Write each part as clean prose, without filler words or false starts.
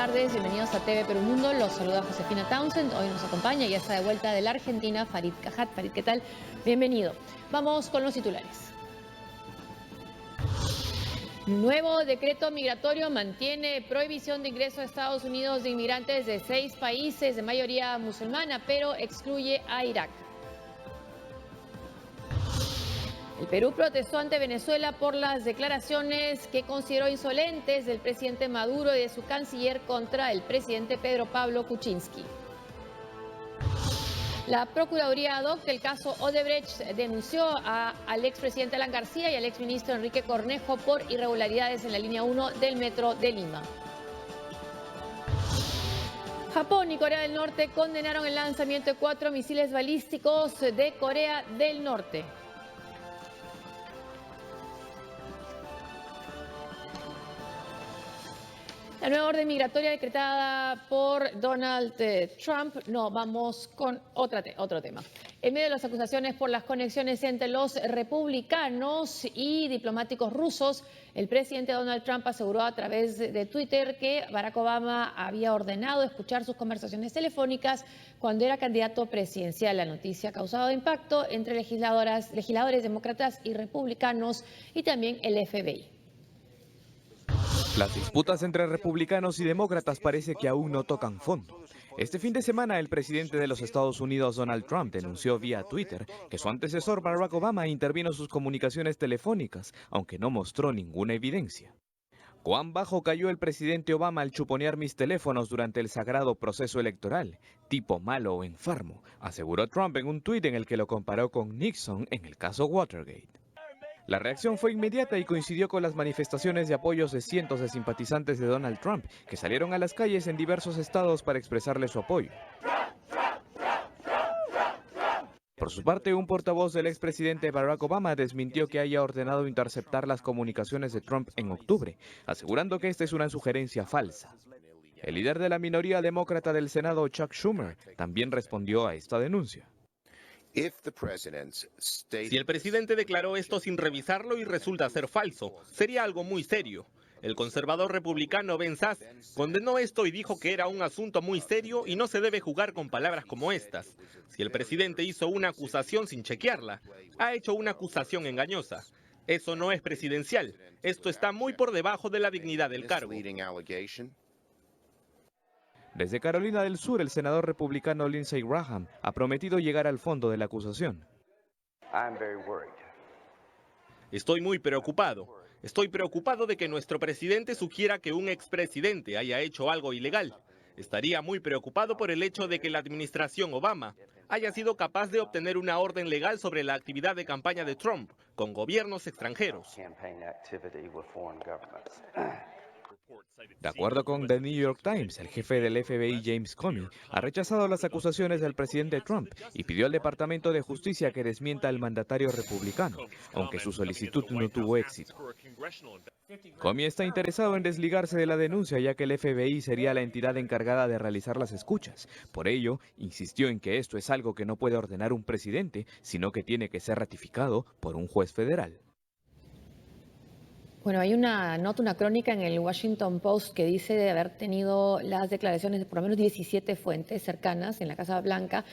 tardes, bienvenidos a TV Perú Mundo. Los saluda Josefina Townsend. Hoy nos acompaña, ya está de vuelta de la Argentina, Farid Cajat. Farid, ¿qué tal? Bienvenido. Vamos con los titulares. Nuevo decreto migratorio mantiene prohibición de ingreso a Estados Unidos de inmigrantes de 6 países de mayoría musulmana, pero excluye a Irak. El Perú protestó ante Venezuela por las declaraciones que consideró insolentes del presidente Maduro y de su canciller contra el presidente Pedro Pablo Kuczynski. La Procuraduría ad hoc del caso Odebrecht denunció al expresidente Alan García y al exministro Enrique Cornejo por irregularidades en la línea 1 del metro de Lima. Japón y Corea del Norte condenaron el lanzamiento de 4 misiles balísticos de Corea del Norte. La nueva orden migratoria decretada por Donald Trump. No, vamos con otro tema. En medio de las acusaciones por las conexiones entre los republicanos y diplomáticos rusos, el presidente Donald Trump aseguró a través de Twitter que Barack Obama había ordenado escuchar sus conversaciones telefónicas cuando era candidato presidencial. La noticia ha causado impacto entre legisladores demócratas y republicanos y también el FBI. Las disputas entre republicanos y demócratas parece que aún no tocan fondo. Este fin de semana, el presidente de los Estados Unidos, Donald Trump, denunció vía Twitter que su antecesor, Barack Obama, intervino en sus comunicaciones telefónicas, aunque no mostró ninguna evidencia. ¿Cuán bajo cayó el presidente Obama al chuponear mis teléfonos durante el sagrado proceso electoral? Tipo malo o enfermo, aseguró Trump en un tuit en el que lo comparó con Nixon en el caso Watergate. La reacción fue inmediata y coincidió con las manifestaciones de apoyos de cientos de simpatizantes de Donald Trump, que salieron a las calles en diversos estados para expresarle su apoyo. Por su parte, un portavoz del expresidente Barack Obama desmintió que haya ordenado interceptar las comunicaciones de Trump en octubre, asegurando que esta es una sugerencia falsa. El líder de la minoría demócrata del Senado, Chuck Schumer, también respondió a esta denuncia. Si el presidente declaró esto sin revisarlo y resulta ser falso, sería algo muy serio. El conservador republicano Ben Sasse condenó esto y dijo que era un asunto muy serio y no se debe jugar con palabras como estas. Si el presidente hizo una acusación sin chequearla, ha hecho una acusación engañosa. Eso no es presidencial. Esto está muy por debajo de la dignidad del cargo. Desde Carolina del Sur, el senador republicano Lindsey Graham ha prometido llegar al fondo de la acusación. Estoy muy preocupado. Estoy preocupado de que nuestro presidente sugiera que un expresidente haya hecho algo ilegal. Estaría muy preocupado por el hecho de que la administración Obama haya sido capaz de obtener una orden legal sobre la actividad de campaña de Trump con gobiernos extranjeros. De acuerdo con The New York Times, el jefe del FBI, James Comey, ha rechazado las acusaciones del presidente Trump y pidió al Departamento de Justicia que desmienta al mandatario republicano, aunque su solicitud no tuvo éxito. Comey está interesado en desligarse de la denuncia, ya que el FBI sería la entidad encargada de realizar las escuchas. Por ello, insistió en que esto es algo que no puede ordenar un presidente, sino que tiene que ser ratificado por un juez federal. Bueno, hay una crónica en el Washington Post que dice de haber tenido las declaraciones de por lo menos 17 fuentes cercanas en la Casa Blanca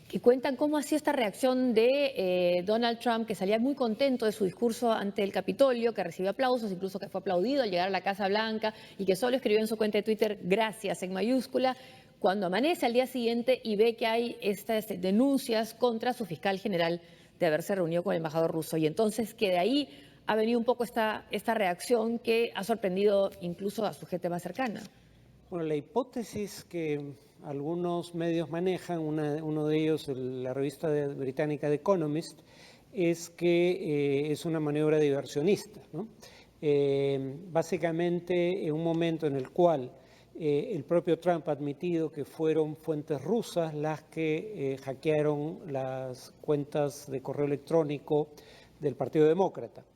que cuentan cómo ha sido esta reacción de Donald Trump, que salía muy contento de su discurso ante el Capitolio, que recibió aplausos, incluso que fue aplaudido al llegar a la Casa Blanca y que solo escribió en su cuenta de Twitter "gracias" en mayúscula, cuando amanece al día siguiente y ve que hay estas denuncias contra su fiscal general de haberse reunido con el embajador ruso. Y entonces que de ahí ha venido un poco esta reacción que ha sorprendido incluso a su gente más cercana. Bueno, la hipótesis que algunos medios manejan, uno de ellos, la revista británica The Economist, es que es una maniobra diversionista, ¿no? Básicamente, en un momento en el cual el propio Trump ha admitido que fueron fuentes rusas las que hackearon las cuentas de correo electrónico del Partido Demócrata.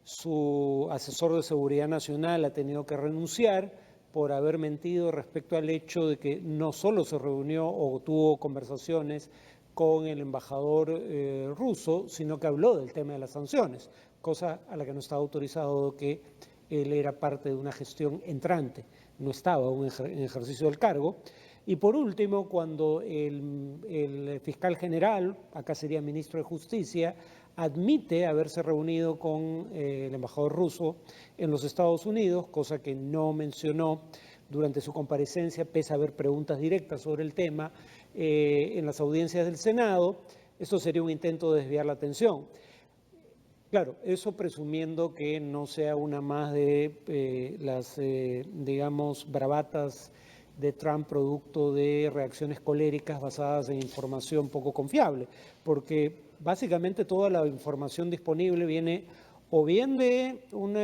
Su asesor de seguridad nacional ha tenido que renunciar por haber mentido respecto al hecho de que no solo se reunió o tuvo conversaciones con el embajador ruso, sino que habló del tema de las sanciones, cosa a la que no estaba autorizado, que él era parte de una gestión entrante no estaba aún en ejercicio del cargo. Y por último, cuando el fiscal general, acá sería ministro de Justicia, admite haberse reunido con el embajador ruso en los Estados Unidos, cosa que no mencionó durante su comparecencia, pese a haber preguntas directas sobre el tema en las audiencias del Senado. Esto sería un intento de desviar la atención. Claro, eso presumiendo que no sea una más de las, digamos, bravatas de Trump producto de reacciones coléricas basadas en información poco confiable, porque básicamente toda la información disponible viene o bien de un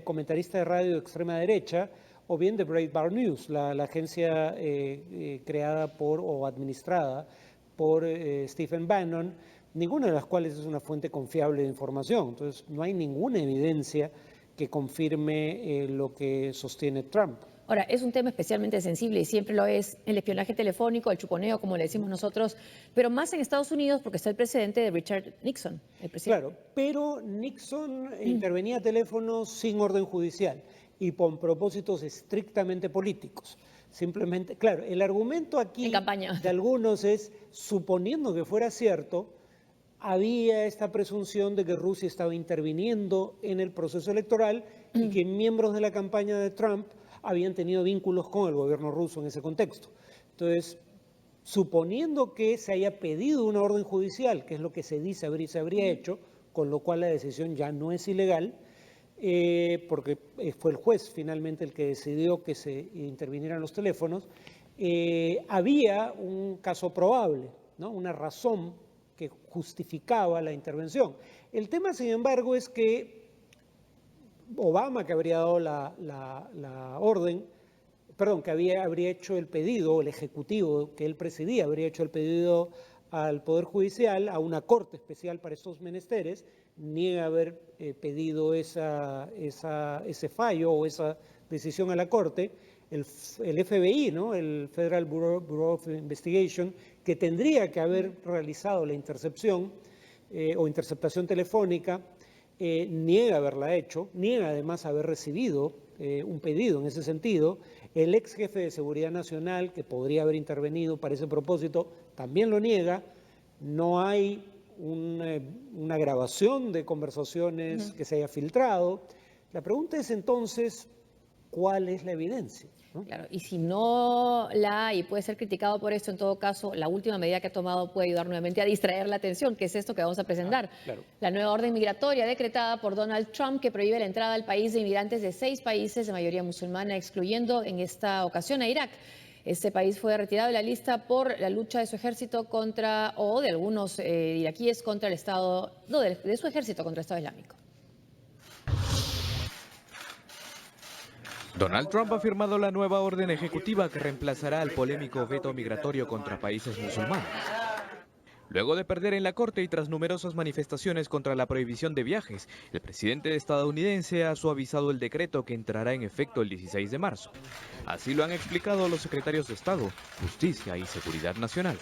comentarista de radio de extrema derecha o bien de Breitbart News, la agencia creada por o administrada por Stephen Bannon, ninguna de las cuales es una fuente confiable de información. Entonces, no hay ninguna evidencia que confirme lo que sostiene Trump. Ahora, es un tema especialmente sensible y siempre lo es el espionaje telefónico, el chuponeo, como le decimos nosotros, pero más en Estados Unidos porque está el precedente de Richard Nixon, el presidente. Claro, pero Nixon intervenía a teléfonos sin orden judicial y con propósitos estrictamente políticos. Simplemente, claro, el argumento aquí de algunos es, suponiendo que fuera cierto, había esta presunción de que Rusia estaba interviniendo en el proceso electoral y que miembros de la campaña de Trump habían tenido vínculos con el gobierno ruso en ese contexto. Entonces, suponiendo que se haya pedido una orden judicial, que es lo que se dice se habría hecho, con lo cual la decisión ya no es ilegal, porque fue el juez finalmente el que decidió que se intervinieran los teléfonos, había un caso probable, ¿no? Una razón que justificaba la intervención. El tema, sin embargo, es que Obama, que habría dado la orden, perdón, que habría hecho el pedido, el ejecutivo que él presidía, habría hecho el pedido al Poder Judicial, a una corte especial para estos menesteres, niega haber pedido ese fallo o esa decisión a la corte. El FBI, ¿no? El Federal Bureau of Investigation, que tendría que haber realizado la intercepción o interceptación telefónica, niega haberla hecho, niega además haber recibido un pedido en ese sentido. El ex jefe de Seguridad Nacional, que podría haber intervenido para ese propósito, también lo niega. No hay una grabación de conversaciones que se haya filtrado. La pregunta es entonces, ¿cuál es la evidencia? ¿No? Claro, y si no la hay y puede ser criticado por esto, en todo caso, la última medida que ha tomado puede ayudar nuevamente a distraer la atención, que es esto que vamos a presentar. Claro. La nueva orden migratoria decretada por Donald Trump que prohíbe la entrada al país de inmigrantes de 6 países de mayoría musulmana, excluyendo en esta ocasión a Irak. Este país fue retirado de la lista por la lucha de su ejército contra, o de algunos iraquíes contra el Estado, no, de su ejército contra el Estado Islámico. Donald Trump ha firmado la nueva orden ejecutiva que reemplazará al polémico veto migratorio contra países musulmanes. Luego de perder en la corte y tras numerosas manifestaciones contra la prohibición de viajes, el presidente estadounidense ha suavizado el decreto que entrará en efecto el 16 de marzo. Así lo han explicado los secretarios de Estado, Justicia y Seguridad Nacional.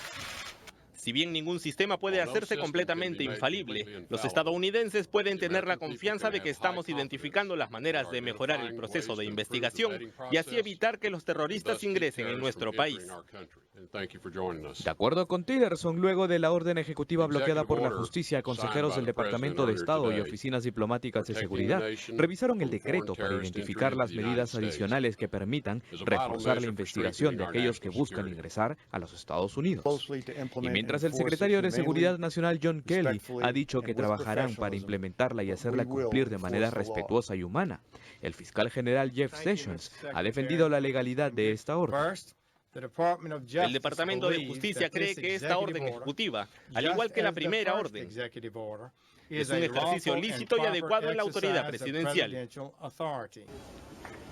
Si bien ningún sistema puede hacerse completamente infalible, los estadounidenses pueden tener la confianza de que estamos identificando las maneras de mejorar el proceso de investigación y así evitar que los terroristas ingresen en nuestro país. De acuerdo con Tillerson, luego de la orden ejecutiva bloqueada por la justicia, consejeros del Departamento de Estado y oficinas diplomáticas de seguridad revisaron el decreto para identificar las medidas adicionales que permitan reforzar la investigación de aquellos que buscan ingresar a los Estados Unidos. Y mientras el secretario de Seguridad Nacional John Kelly ha dicho que trabajarán para implementarla y hacerla cumplir de manera respetuosa y humana, el fiscal general Jeff Sessions ha defendido la legalidad de esta orden. El Departamento de Justicia cree que esta orden ejecutiva, al igual que la primera orden, es un ejercicio lícito y adecuado en la autoridad presidencial.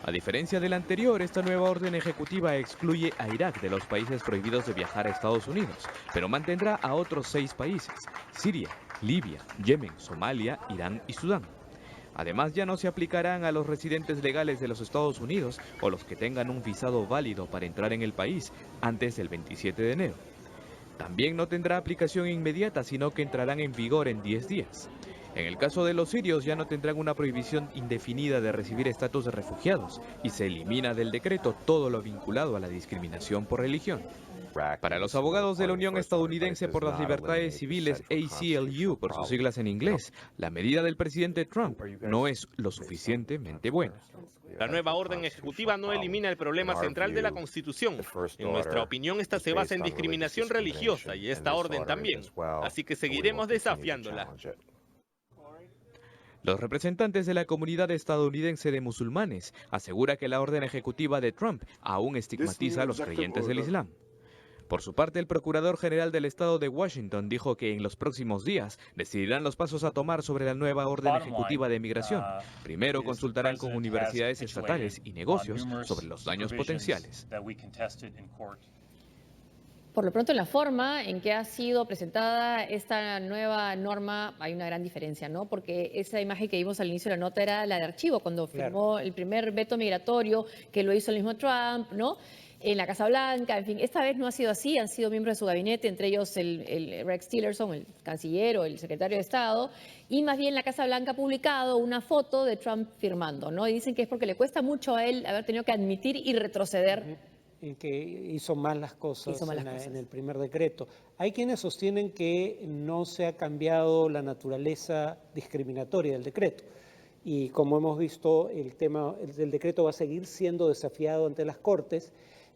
A diferencia de la anterior, esta nueva orden ejecutiva excluye a Irak de los países prohibidos de viajar a Estados Unidos, pero mantendrá a otros 6 países: Siria, Libia, Yemen, Somalia, Irán y Sudán. Además, ya no se aplicarán a los residentes legales de los Estados Unidos o los que tengan un visado válido para entrar en el país antes del 27 de enero. También no tendrá aplicación inmediata, sino que entrarán en vigor en 10 días. En el caso de los sirios ya no tendrán una prohibición indefinida de recibir estatus de refugiados y se elimina del decreto todo lo vinculado a la discriminación por religión. Para los abogados de la Unión Estadounidense por las Libertades Civiles, ACLU por sus siglas en inglés, la medida del presidente Trump no es lo suficientemente buena. La nueva orden ejecutiva no elimina el problema central de la Constitución. En nuestra opinión, esta se basa en discriminación religiosa y esta orden también. Así que seguiremos desafiándola. Los representantes de la comunidad estadounidense de musulmanes aseguran que la orden ejecutiva de Trump aún estigmatiza a los creyentes del Islam. Por su parte, el Procurador General del Estado de Washington dijo que en los próximos días decidirán los pasos a tomar sobre la nueva orden ejecutiva de migración. Primero consultarán con universidades estatales y negocios sobre los daños potenciales. Por lo pronto, en la forma en que ha sido presentada esta nueva norma hay una gran diferencia, ¿no? Porque esa imagen que vimos al inicio de la nota era la de archivo, cuando firmó el primer veto migratorio, que lo hizo el mismo Trump, ¿no? En la Casa Blanca, en fin, esta vez no ha sido así, han sido miembros de su gabinete, entre ellos el Rex Tillerson, el canciller o el secretario de Estado, y más bien la Casa Blanca ha publicado una foto de Trump firmando, ¿no? Y dicen que es porque le cuesta mucho a él haber tenido que admitir y retroceder. Y que hizo mal las cosas en el primer decreto. Hay quienes sostienen que no se ha cambiado la naturaleza discriminatoria del decreto. Y como hemos visto, el tema del decreto va a seguir siendo desafiado ante las Cortes.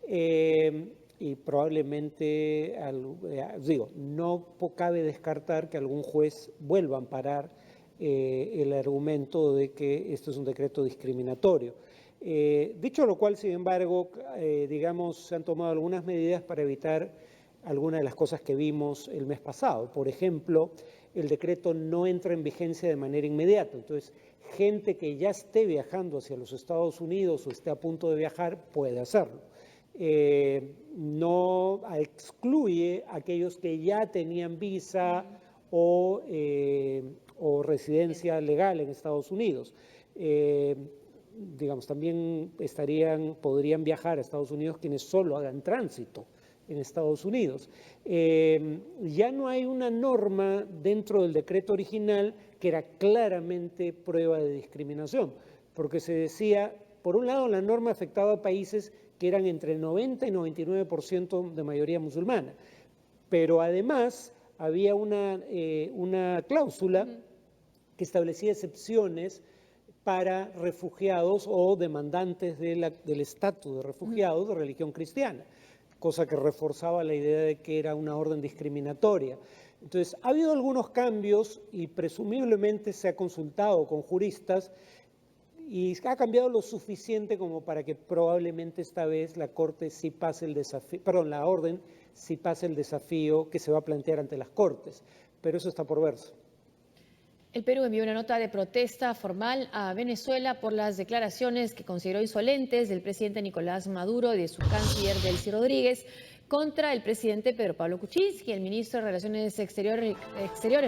Y probablemente, no cabe descartar que algún juez vuelva a amparar el argumento de que esto es un decreto discriminatorio. Dicho lo cual, sin embargo, se han tomado algunas medidas para evitar algunas de las cosas que vimos el mes pasado. Por ejemplo, el decreto no entra en vigencia de manera inmediata. Entonces, gente que ya esté viajando hacia los Estados Unidos o esté a punto de viajar puede hacerlo. No excluye a aquellos que ya tenían visa o residencia legal en Estados Unidos. También podrían viajar a Estados Unidos quienes solo hagan tránsito en Estados Unidos. Ya no hay una norma dentro del decreto original que era claramente prueba de discriminación, porque se decía, por un lado, la norma afectaba a países que eran entre 90 y 99% de mayoría musulmana, pero además había una cláusula que establecía excepciones para refugiados o demandantes del estatus de refugiados de religión cristiana, cosa que reforzaba la idea de que era una orden discriminatoria. Entonces, ha habido algunos cambios y presumiblemente se ha consultado con juristas y ha cambiado lo suficiente como para que probablemente esta vez la Corte sí pase el desafío, la orden sí pase el desafío que se va a plantear ante las Cortes, pero eso está por verse. El Perú envió una nota de protesta formal a Venezuela por las declaraciones que consideró insolentes del presidente Nicolás Maduro y de su canciller Delcy Rodríguez contra el presidente Pedro Pablo Kuczynski. El ministro de Relaciones Exteriores,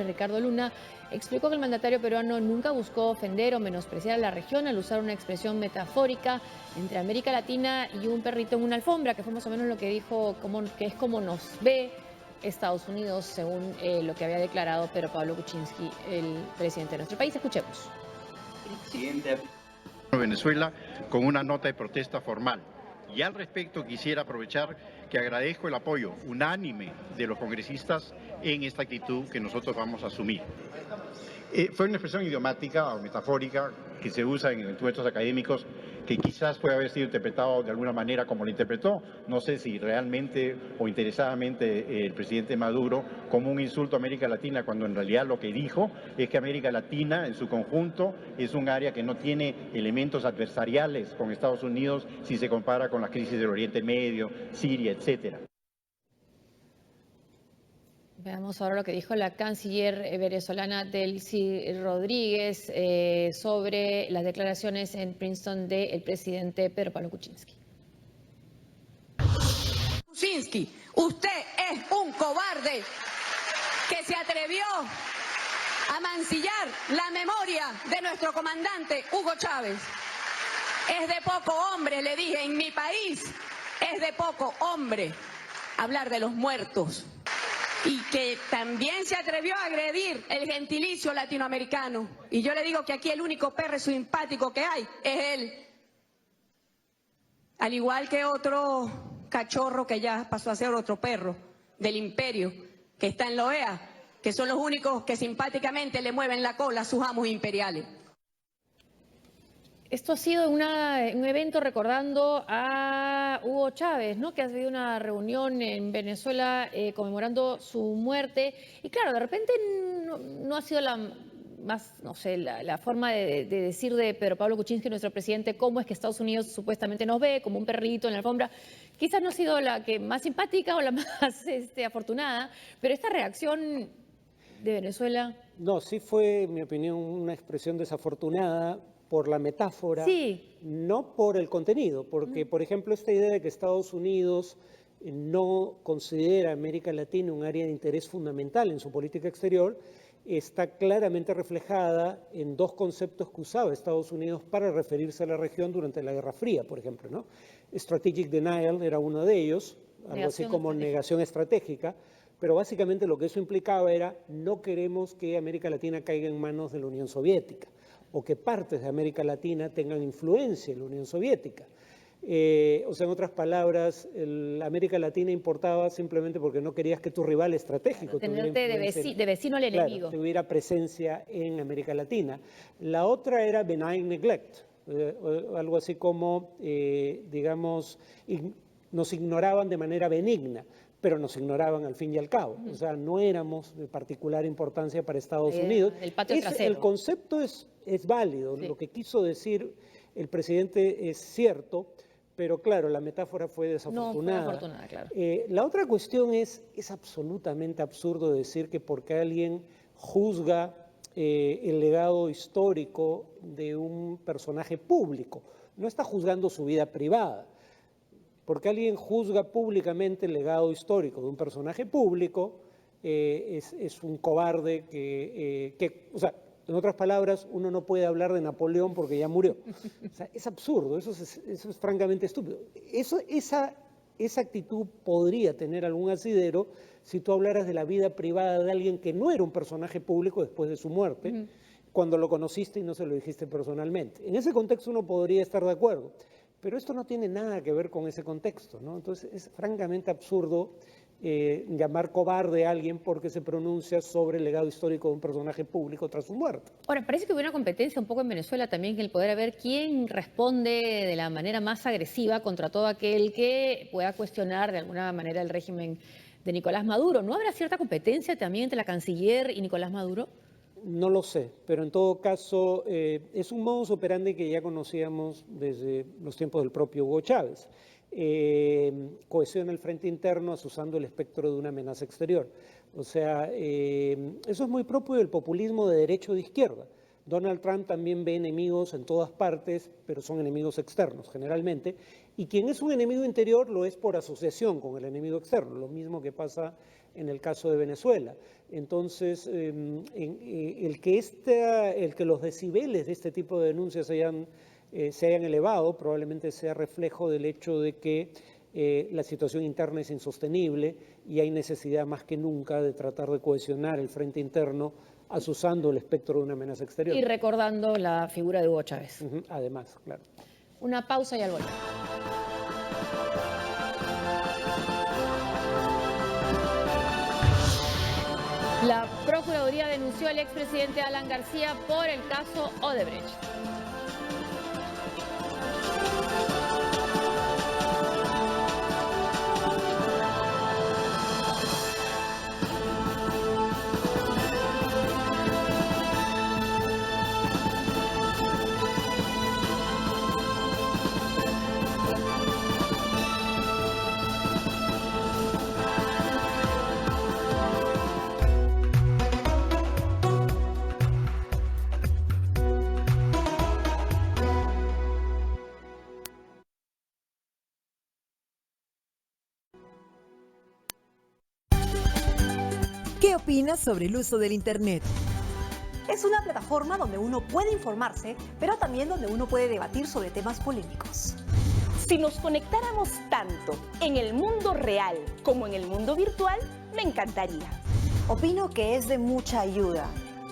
Ricardo Luna, explicó que el mandatario peruano nunca buscó ofender o menospreciar a la región al usar una expresión metafórica entre América Latina y un perrito en una alfombra, que fue más o menos lo que dijo, que es como nos ve Estados Unidos, según lo que había declarado Pedro Pablo Kuczynski, el presidente de nuestro país. Escuchemos. El presidente de Venezuela con una nota de protesta formal. Y al respecto quisiera aprovechar que agradezco el apoyo unánime de los congresistas en esta actitud que nosotros vamos a asumir. Fue una expresión idiomática o metafórica que se usa en encuentros académicos que quizás puede haber sido interpretado de alguna manera como lo interpretó. No sé si realmente o interesadamente el presidente Maduro como un insulto a América Latina, cuando en realidad lo que dijo es que América Latina en su conjunto es un área que no tiene elementos adversariales con Estados Unidos si se compara con las crisis del Oriente Medio, Siria, etcétera. Veamos ahora lo que dijo la canciller venezolana Delcy Rodríguez sobre las declaraciones en Princeton del presidente Pedro Pablo Kuczynski. Kuczynski, usted es un cobarde que se atrevió a mancillar la memoria de nuestro comandante Hugo Chávez. Es de poco hombre, le dije, en mi país es de poco hombre hablar de los muertos. y que también se atrevió a agredir el gentilicio latinoamericano. Y yo le digo que aquí el único perro simpático que hay es él. Al igual que otro cachorro que ya pasó a ser otro perro del imperio, que está en la OEA, que son los únicos que simpáticamente le mueven la cola a sus amos imperiales. Esto ha sido un evento recordando a Hugo Chávez, ¿no? Que ha sido una reunión en Venezuela conmemorando su muerte. Y claro, de repente no ha sido la más, no sé, la forma de decir de Pedro Pablo Kuczynski, nuestro presidente, cómo es que Estados Unidos supuestamente nos ve, como un perrito en la alfombra. Quizás no ha sido la que más simpática o la más afortunada, pero esta reacción de Venezuela... No, sí fue, en mi opinión, una expresión desafortunada por la metáfora, sí, no por el contenido, porque, por ejemplo, esta idea de que Estados Unidos no considera a América Latina un área de interés fundamental en su política exterior, está claramente reflejada en dos conceptos que usaba Estados Unidos para referirse a la región durante la Guerra Fría, por ejemplo, ¿no? Strategic denial era uno de ellos, algo así como negación estratégica, pero básicamente lo que eso implicaba era no queremos que América Latina caiga en manos de la Unión Soviética o que partes de América Latina tengan influencia en la Unión Soviética. O sea, en otras palabras, América Latina importaba simplemente porque no querías que tu rival estratégico tenerte de vecino al enemigo. Tuviera presencia en América Latina. La otra era benign neglect, algo así como, digamos, nos ignoraban de manera benigna, pero nos ignoraban al fin y al cabo. O sea, no éramos de particular importancia para Estados Unidos. El patio trasero. El concepto es válido, sí. Lo que quiso decir el presidente es cierto, pero claro, la metáfora fue desafortunada. No, fue desafortunada, claro. La otra cuestión es absolutamente absurdo decir que porque alguien juzga el legado histórico de un personaje público, no está juzgando su vida privada. Porque alguien juzga públicamente el legado histórico de un personaje público, es un cobarde o sea, en otras palabras, uno no puede hablar de Napoleón porque ya murió. O sea, es absurdo, eso es francamente estúpido. Esa actitud podría tener algún asidero si tú hablaras de la vida privada de alguien que no era un personaje público después de su muerte, cuando lo conociste y no se lo dijiste personalmente. En ese contexto uno podría estar de acuerdo, pero esto no tiene nada que ver con ese contexto, ¿no? Entonces es francamente absurdo llamar cobarde a alguien porque se pronuncia sobre el legado histórico de un personaje público tras su muerte. Ahora, parece que hubo una competencia un poco en Venezuela también, que el poder ver quién responde de la manera más agresiva contra todo aquel que pueda cuestionar de alguna manera el régimen de Nicolás Maduro. ¿No habrá cierta competencia también entre la canciller y Nicolás Maduro? No lo sé, pero en todo caso es un modus operandi que ya conocíamos desde los tiempos del propio Hugo Chávez. Cohesiona el frente interno asusando el espectro de una amenaza exterior. O sea, eso es muy propio del populismo de derecha o de izquierda. Donald Trump también ve enemigos en todas partes, pero son enemigos externos generalmente. Y quien es un enemigo interior lo es por asociación con el enemigo externo, lo mismo que pasa en el caso de Venezuela. Entonces, el que los decibeles de este tipo de denuncias se hayan elevado probablemente sea reflejo del hecho de que la situación interna es insostenible y hay necesidad más que nunca de tratar de cohesionar el frente interno asusando el espectro de una amenaza exterior. Y recordando la figura de Hugo Chávez. Además, claro. Una pausa y al volver. La Procuraduría denunció al expresidente Alan García por el caso Odebrecht. ¿Qué opinas sobre el uso del Internet? Es una plataforma donde uno puede informarse, pero también donde uno puede debatir sobre temas polémicos. Si nos conectáramos tanto en el mundo real como en el mundo virtual, me encantaría. Opino que es de mucha ayuda,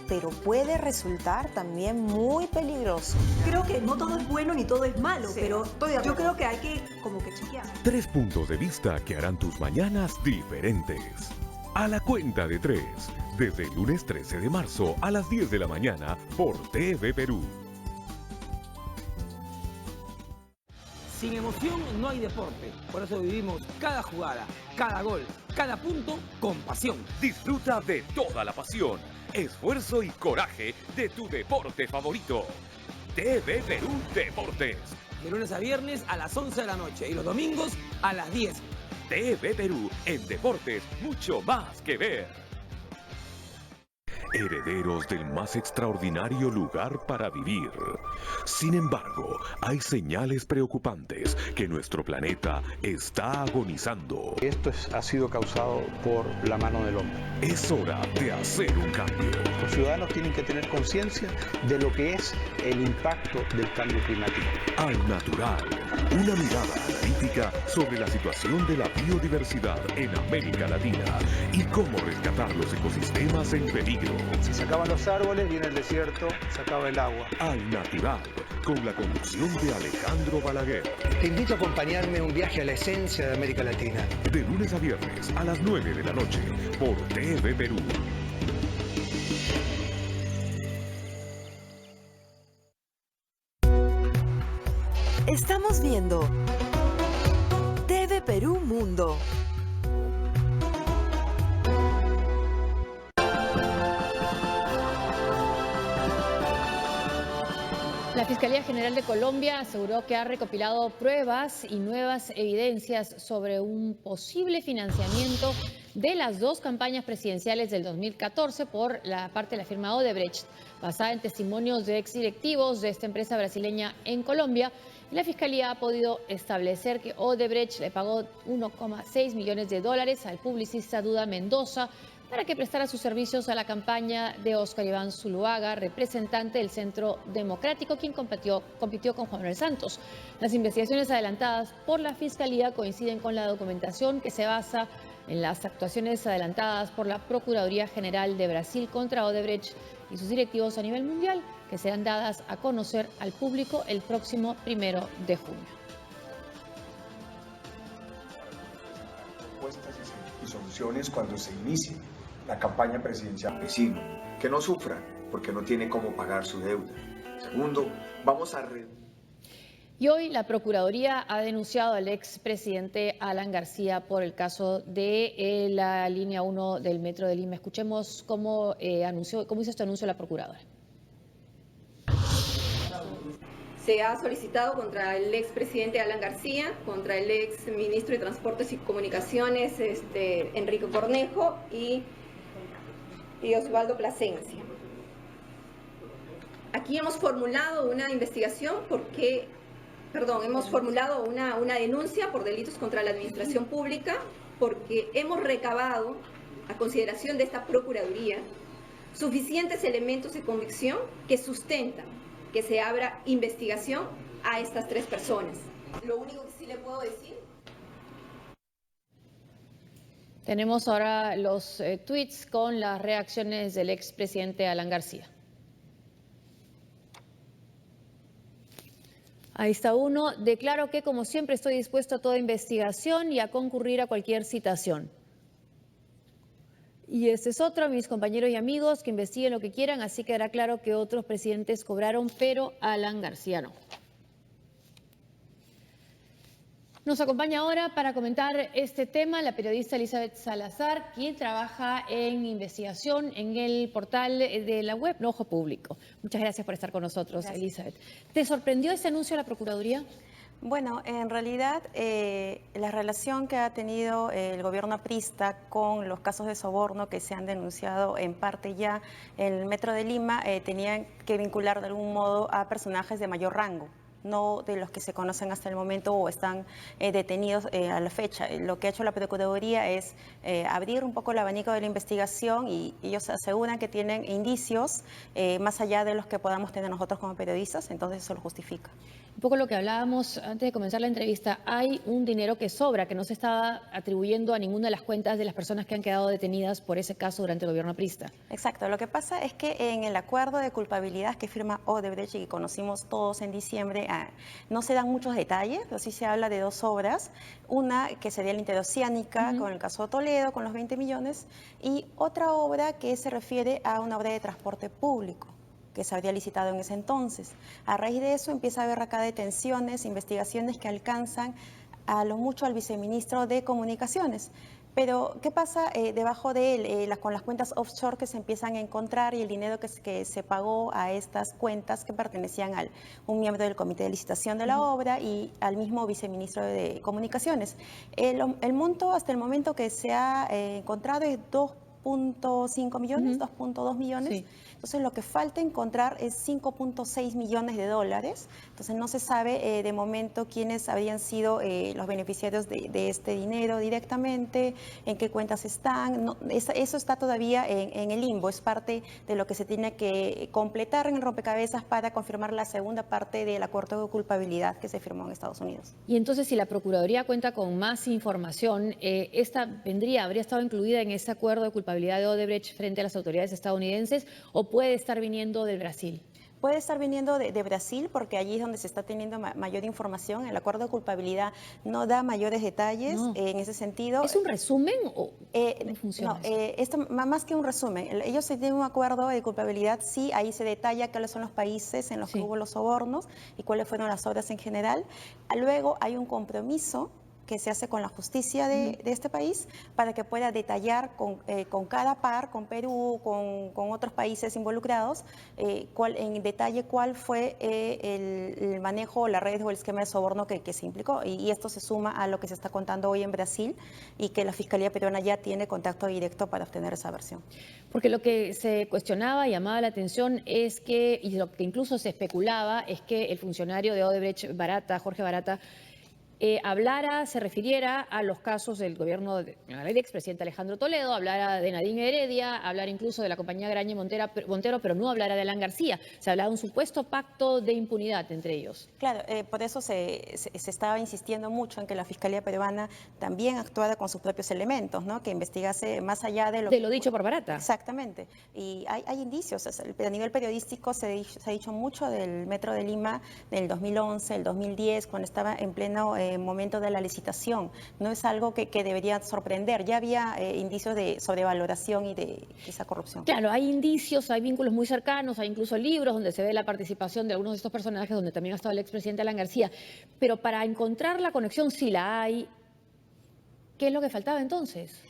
pero puede resultar también muy peligroso. Creo que no todo es bueno ni todo es malo, pero yo creo que hay que como que chequear. 3 puntos de vista que harán tus mañanas diferentes. A la cuenta de 3, desde el lunes 13 de marzo a las 10 de la mañana por TV Perú. Sin emoción no hay deporte, por eso vivimos cada jugada, cada gol, cada punto con pasión. Disfruta de toda la pasión, esfuerzo y coraje de tu deporte favorito. TV Perú Deportes. De lunes a viernes a las 11 de la noche y los domingos a las 10. TV Perú, en deportes, mucho más que ver. Herederos del más extraordinario lugar para vivir. Sin embargo, hay señales preocupantes que nuestro planeta está agonizando. Esto ha sido causado por la mano del hombre. Es hora de hacer un cambio. Los ciudadanos tienen que tener conciencia de lo que es el impacto del cambio climático. Al natural, una mirada analítica sobre la situación de la biodiversidad en América Latina y cómo rescatar los ecosistemas en peligro. Si se acaban los árboles, viene el desierto, se acaba el agua. Al natural, con la conducción de Alejandro Balaguer. Te invito a acompañarme en un viaje a la esencia de América Latina. De lunes a viernes a las 9 de la noche por TV Perú. Estamos viendo TV Perú Mundo. La Fiscalía General de Colombia aseguró que ha recopilado pruebas y nuevas evidencias sobre un posible financiamiento de las dos campañas presidenciales del 2014 por la parte de la firma Odebrecht, basada en testimonios de exdirectivos de esta empresa brasileña en Colombia. La Fiscalía ha podido establecer que Odebrecht le pagó $1,6 millones al publicista Duda Mendoza para que prestara sus servicios a la campaña de Óscar Iván Zuluaga, representante del Centro Democrático, quien compitió con Juan Manuel Santos. Las investigaciones adelantadas por la Fiscalía coinciden con la documentación que se basa en las actuaciones adelantadas por la Procuraduría General de Brasil contra Odebrecht y sus directivos a nivel mundial, que serán dadas a conocer al público el próximo 1 de junio. Propuestas y soluciones cuando se inicie la campaña presidencial. Vecino, que no sufra porque no tiene cómo pagar su deuda. Segundo, vamos a... Y hoy la Procuraduría ha denunciado al expresidente Alan García por el caso de la línea 1 del Metro de Lima. Escuchemos cómo hizo este anuncio la Procuradora. Se ha solicitado contra el expresidente Alan García, contra el exministro de Transportes y Comunicaciones, Enrique Cornejo y Osvaldo Plasencia. Aquí hemos formulado una investigación hemos formulado una denuncia por delitos contra la administración pública porque hemos recabado, a consideración de esta Procuraduría, suficientes elementos de convicción que sustentan que se abra investigación a estas 3 personas. Lo único que sí le puedo decir... Tenemos ahora los tweets con las reacciones del expresidente Alan García. Ahí está uno. Declaro que, como siempre, estoy dispuesto a toda investigación y a concurrir a cualquier citación. Y este es otro, mis compañeros y amigos, que investiguen lo que quieran, así quedará claro que otros presidentes cobraron, pero Alan García no. Nos acompaña ahora para comentar este tema la periodista Elizabeth Salazar, quien trabaja en investigación en el portal de la web Ojo Público. Muchas gracias por estar con nosotros, gracias. Elizabeth. ¿Te sorprendió ese anuncio de la Procuraduría? Bueno, en realidad la relación que ha tenido el gobierno aprista con los casos de soborno que se han denunciado en parte ya en el Metro de Lima tenían que vincular de algún modo a personajes de mayor rango, no de los que se conocen hasta el momento o están detenidos a la fecha. Lo que ha hecho la Procuraduría es abrir un poco el abanico de la investigación y ellos aseguran que tienen indicios más allá de los que podamos tener nosotros como periodistas, entonces eso lo justifica. poco lo que hablábamos antes de comenzar la entrevista, hay un dinero que sobra, que no se está atribuyendo a ninguna de las cuentas de las personas que han quedado detenidas por ese caso durante el gobierno aprista. Exacto, lo que pasa es que en el acuerdo de culpabilidad que firma Odebrecht y que conocimos todos en diciembre, no se dan muchos detalles, pero sí se habla de dos obras, una que sería la interoceánica con el caso de Toledo, con los 20 millones, y otra obra que se refiere a una obra de transporte público que se habría licitado en ese entonces. A raíz de eso empieza a haber acá detenciones, investigaciones que alcanzan a lo mucho al viceministro de Comunicaciones. Pero, ¿qué pasa debajo de él? Con las cuentas offshore que se empiezan a encontrar y el dinero que se pagó a estas cuentas que pertenecían a un miembro del comité de licitación de la obra y al mismo viceministro de Comunicaciones. El monto hasta el momento que se ha encontrado es 2.5 millones, 2.2 millones. Sí. Entonces lo que falta encontrar es 5.6 millones de dólares. Entonces no se sabe de momento quiénes habrían sido los beneficiarios de este dinero directamente, en qué cuentas están. No, eso está todavía en el limbo, es parte de lo que se tiene que completar en el rompecabezas para confirmar la segunda parte del acuerdo de culpabilidad que se firmó en Estados Unidos. Y entonces si la Procuraduría cuenta con más información, ¿esta habría estado incluida en ese acuerdo de culpabilidad de Odebrecht frente a las autoridades estadounidenses o puede estar viniendo del Brasil? Puede estar viniendo de Brasil porque allí es donde se está teniendo mayor información. El acuerdo de culpabilidad no da mayores detalles en ese sentido. ¿Es un resumen o cómo funciona? No, esto más que un resumen. Ellos tienen un acuerdo de culpabilidad, sí, ahí se detalla cuáles son los países en los que hubo los sobornos y cuáles fueron las obras en general. Luego hay un compromiso que se hace con la justicia de este país para que pueda detallar con cada par, con Perú, con otros países involucrados, en detalle cuál fue el manejo, la red o el esquema de soborno que se implicó. Y esto se suma a lo que se está contando hoy en Brasil y que la Fiscalía peruana ya tiene contacto directo para obtener esa versión. Porque lo que se cuestionaba y llamaba la atención es que, y lo que incluso se especulaba, es que el funcionario de Odebrecht, Jorge Barata, se refiriera a los casos del gobierno del expresidente Alejandro Toledo, hablara de Nadine Heredia, hablara incluso de la compañía Graña Montero, pero no hablara de Alan García. Se hablaba de un supuesto pacto de impunidad entre ellos. Claro, por eso se estaba insistiendo mucho en que la Fiscalía peruana también actuara con sus propios elementos, ¿no? Que investigase más allá de lo dicho por Barata. Exactamente. Y hay indicios. A nivel periodístico se ha dicho mucho del Metro de Lima del 2011, el 2010, cuando estaba en pleno momento de la licitación. No es algo que debería sorprender. Ya había indicios de sobrevaloración y de esa corrupción. Claro, hay indicios, hay vínculos muy cercanos, hay incluso libros donde se ve la participación de algunos de estos personajes, donde también ha estado el expresidente Alan García. Pero para encontrar la conexión, sí la hay. ¿Qué es lo que faltaba entonces?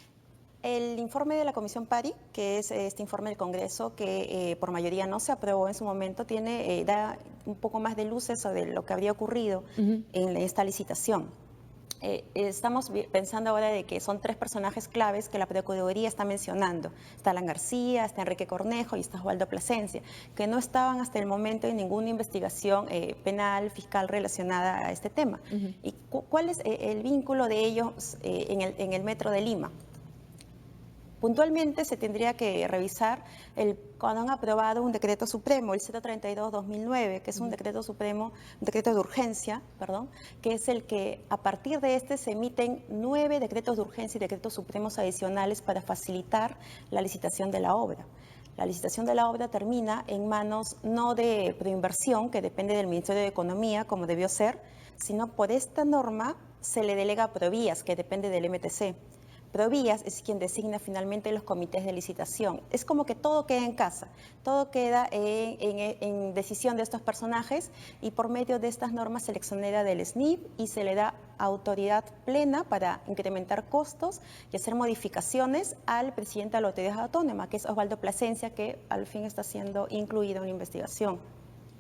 El informe de la Comisión PARI, que es este informe del Congreso que por mayoría no se aprobó en su momento, da un poco más de luces sobre lo que habría ocurrido en esta licitación. Estamos pensando ahora de que son 3 personajes claves que la Procuraduría está mencionando. Está Alan García, está Enrique Cornejo y está Osvaldo Plasencia, que no estaban hasta el momento en ninguna investigación penal, fiscal relacionada a este tema. ¿Y cuál es el vínculo de ellos en el Metro de Lima? Puntualmente se tendría que revisar cuando han aprobado un decreto supremo, el 032-2009, que es un decreto supremo, un decreto de urgencia, que es el que a partir de este se emiten 9 decretos de urgencia y decretos supremos adicionales para facilitar la licitación de la obra. La licitación de la obra termina en manos no de preinversión, que depende del Ministerio de Economía, como debió ser, sino por esta norma se le delega a Provías, que depende del MTC. Provías es quien designa finalmente los comités de licitación. Es como que todo queda en casa, todo queda en decisión de estos personajes y por medio de estas normas se le exonera del SNIP y se le da autoridad plena para incrementar costos y hacer modificaciones al presidente de la autoridad autónoma, que es Osvaldo Plasencia, que al fin está siendo incluido en la investigación.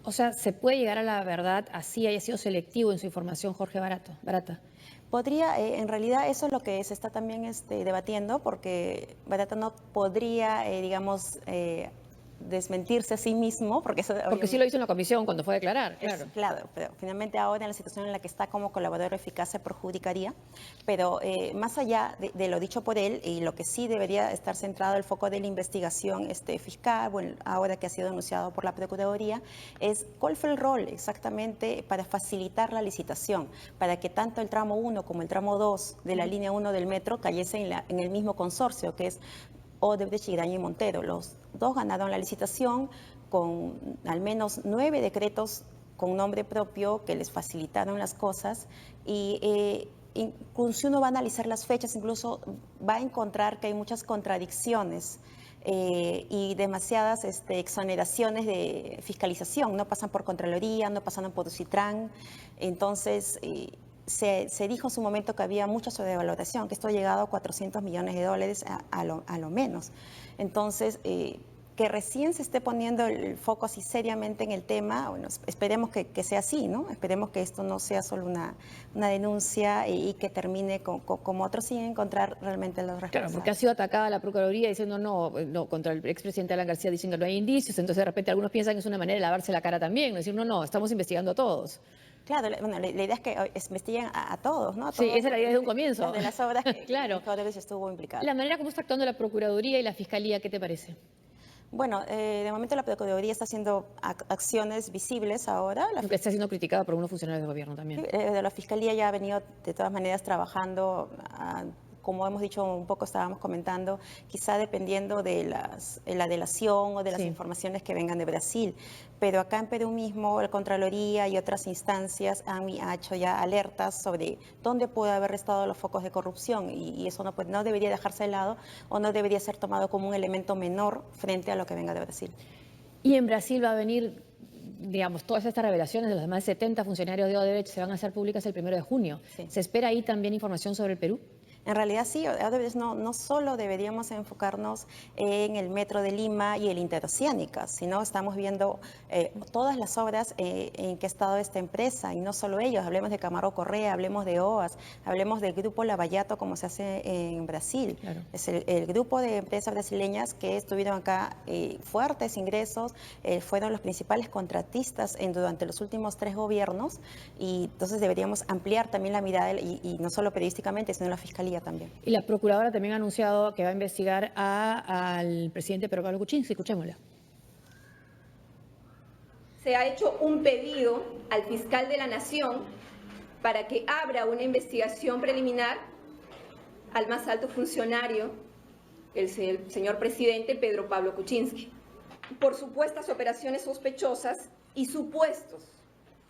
O sea, ¿se puede llegar a la verdad así haya sido selectivo en su información Jorge Barata? Podría, en realidad eso es lo que se está también debatiendo, porque Barata no podría, desmentirse a sí mismo, porque eso... Porque sí lo hizo en la comisión cuando fue a declarar, claro. Claro, pero finalmente ahora en la situación en la que está como colaborador eficaz se perjudicaría, pero más allá de lo dicho por él, y lo que sí debería estar centrado el foco de la investigación fiscal, bueno, ahora que ha sido anunciado por la Procuraduría, es cuál fue el rol exactamente para facilitar la licitación, para que tanto el tramo 1 como el tramo 2 de la línea 1 del metro cayesen en el mismo consorcio, que es Odebrecht, Graña y Montero. Los dos ganaron la licitación con al menos 9 decretos con nombre propio que les facilitaron las cosas y incluso uno va a analizar las fechas, incluso va a encontrar que hay muchas contradicciones y demasiadas exoneraciones de fiscalización, no pasan por Contraloría, no pasan por Citran, entonces se dijo en su momento que había mucha sobrevaloración, que esto ha llegado a $400 millones a lo menos. Entonces, que recién se esté poniendo el foco así seriamente en el tema, bueno, esperemos que sea así, ¿no? Esperemos que esto no sea solo una denuncia y que termine como otros sin encontrar realmente los responsables. Claro, porque ha sido atacada la Procuraduría diciendo no, contra el expresidente Alan García diciendo que no hay indicios, entonces de repente algunos piensan que es una manera de lavarse la cara también, decir no, estamos investigando a todos. Claro, bueno, la idea es que investiguen a todos, ¿no? Sí, esa es la idea desde un comienzo. De las obras que claro. estuvo implicado. La manera como está actuando la Procuraduría y la Fiscalía, ¿qué te parece? Bueno, de momento la Procuraduría está haciendo acciones visibles ahora. Aunque está siendo criticada por algunos funcionarios del gobierno también. De la Fiscalía ya ha venido de todas maneras trabajando como hemos dicho un poco, estábamos comentando, quizá dependiendo de la delación o de las informaciones que vengan de Brasil. Pero acá en Perú mismo, la Contraloría y otras instancias han hecho ya alertas sobre dónde puede haber estado los focos de corrupción y eso no debería dejarse de lado o no debería ser tomado como un elemento menor frente a lo que venga de Brasil. Y en Brasil va a venir, digamos, todas estas revelaciones de los más de 70 funcionarios de Odebrecht se van a hacer públicas el 1 de junio. Sí. ¿Se espera ahí también información sobre el Perú? En realidad sí, Odebrecht no solo deberíamos enfocarnos en el Metro de Lima y el Interoceánica, sino estamos viendo todas las obras en qué estado esta empresa, y no solo ellos, hablemos de Camargo Correa, hablemos de OAS, hablemos del Grupo Lavallato como se hace en Brasil. Claro. Es el grupo de empresas brasileñas que estuvieron acá fuertes ingresos, fueron los principales contratistas durante los últimos 3 gobiernos, y entonces deberíamos ampliar también la mirada y no solo periodísticamente, sino en la Fiscalía también. Y la Procuradora también ha anunciado que va a investigar al presidente Pedro Pablo Kuczynski. Escuchémosla. Se ha hecho un pedido al fiscal de la Nación para que abra una investigación preliminar al más alto funcionario, el señor presidente Pedro Pablo Kuczynski, por supuestas operaciones sospechosas y supuestos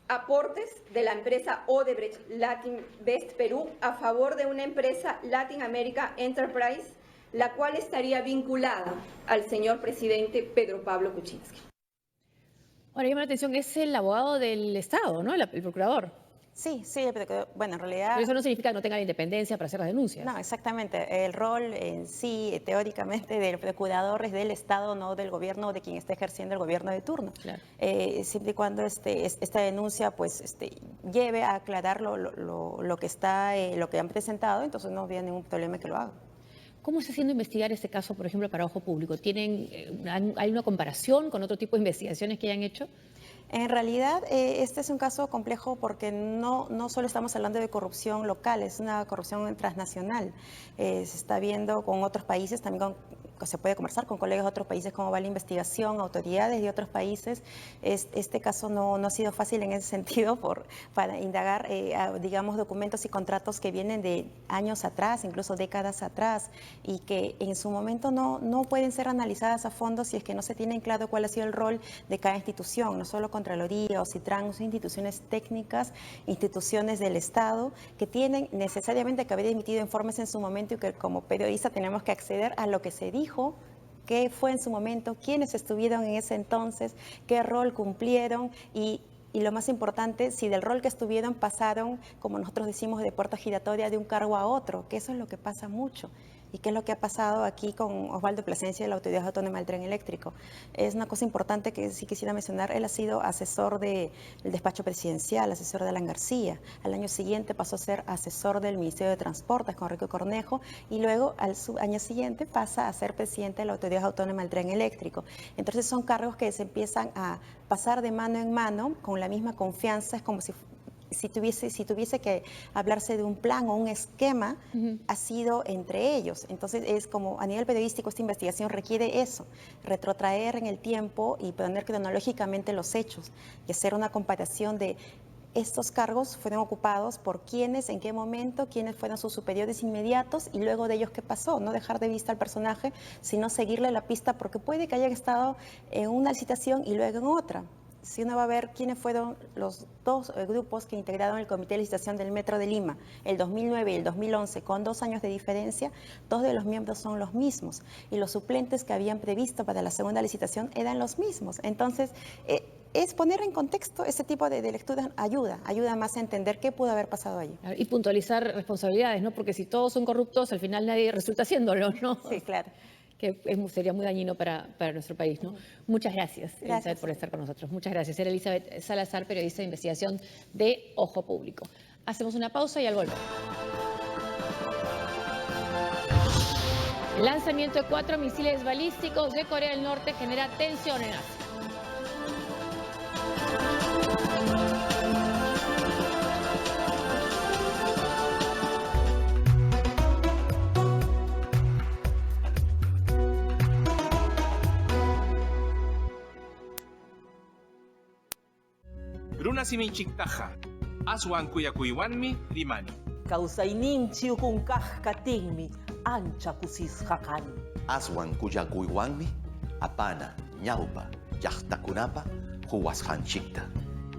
aportes de la empresa Odebrecht Latin Best Perú a favor de una empresa Latin America Enterprise, la cual estaría vinculada al señor presidente Pedro Pablo Kuczynski. Ahora llama la atención, es el abogado del Estado, ¿no? El procurador. Sí, pero bueno, en realidad... Pero eso no significa que no tenga la independencia para hacer las denuncias. No, exactamente. El rol en sí, teóricamente, del procurador es del Estado, no del gobierno o de quien está ejerciendo el gobierno de turno. Claro. Siempre y cuando esta denuncia pues lleve a aclarar lo que han presentado, entonces no había ningún problema que lo haga. ¿Cómo está haciendo investigar este caso, por ejemplo, para Ojo Público? ¿Hay una comparación con otro tipo de investigaciones que hayan hecho? En realidad, este es un caso complejo porque no solo estamos hablando de corrupción local, es una corrupción transnacional. Se está viendo con otros países, también se puede conversar con colegas de otros países cómo va la investigación, autoridades de otros países. Este caso no ha sido fácil en ese sentido para indagar, digamos, documentos y contratos que vienen de años atrás, incluso décadas atrás, y que en su momento no pueden ser analizadas a fondo si es que no se tiene claro cuál ha sido el rol de cada institución, no solo Contraloría o Citran, son instituciones técnicas, instituciones del Estado que tienen necesariamente que haber emitido informes en su momento y que como periodista tenemos que acceder a lo que se dijo, qué fue en su momento, quiénes estuvieron en ese entonces, qué rol cumplieron y y lo más importante, si del rol que estuvieron pasaron, como nosotros decimos, de puerta giratoria de un cargo a otro, que eso es lo que pasa mucho. ¿Y qué es lo que ha pasado aquí con Osvaldo Plasencia de la Autoridad Autónoma del Tren Eléctrico? Es una cosa importante que sí quisiera mencionar. Él ha sido asesor del despacho presidencial, asesor de Alan García. Al año siguiente pasó a ser asesor del Ministerio de Transportes con Enrique Cornejo y luego al año siguiente pasa a ser presidente de la Autoridad Autónoma del Tren Eléctrico. Entonces son cargos que se empiezan a pasar de mano en mano con la misma confianza. Es como si tuviese que hablarse de un plan o un esquema, ha sido entre ellos. Entonces es como a nivel periodístico esta investigación requiere eso, retrotraer en el tiempo y poner cronológicamente los hechos y hacer una comparación de estos cargos fueron ocupados por quiénes, en qué momento, quiénes fueron sus superiores inmediatos y luego de ellos qué pasó. No dejar de vista al personaje, sino seguirle la pista porque puede que hayan estado en una licitación y luego en otra. Si uno va a ver quiénes fueron los dos grupos que integraron el Comité de Licitación del Metro de Lima, el 2009 y el 2011, con 2 años de diferencia, 2 de los miembros son los mismos y los suplentes que habían previsto para la segunda licitación eran los mismos. Entonces, es poner en contexto ese tipo de lecturas ayuda más a entender qué pudo haber pasado allí. Y puntualizar responsabilidades, ¿no? Porque si todos son corruptos, al final nadie resulta haciéndolo, ¿no? Sí, claro. Que sería muy dañino para nuestro país, ¿no? Muchas gracias, Elizabeth, por estar con nosotros. Muchas gracias. Era Elizabeth Salazar, periodista de investigación de Ojo Público. Hacemos una pausa y al volver. El lanzamiento de 4 misiles balísticos de Corea del Norte genera tensión en Asia. Runa siminchiktaja, aswan kuyakuywanmi rimani. Kawsayninchi ukunkajkatinmi ancha kusisqakani. Aswan kuyakuywanmi apana ñawpa llaqtakunapa huwasqanchikta.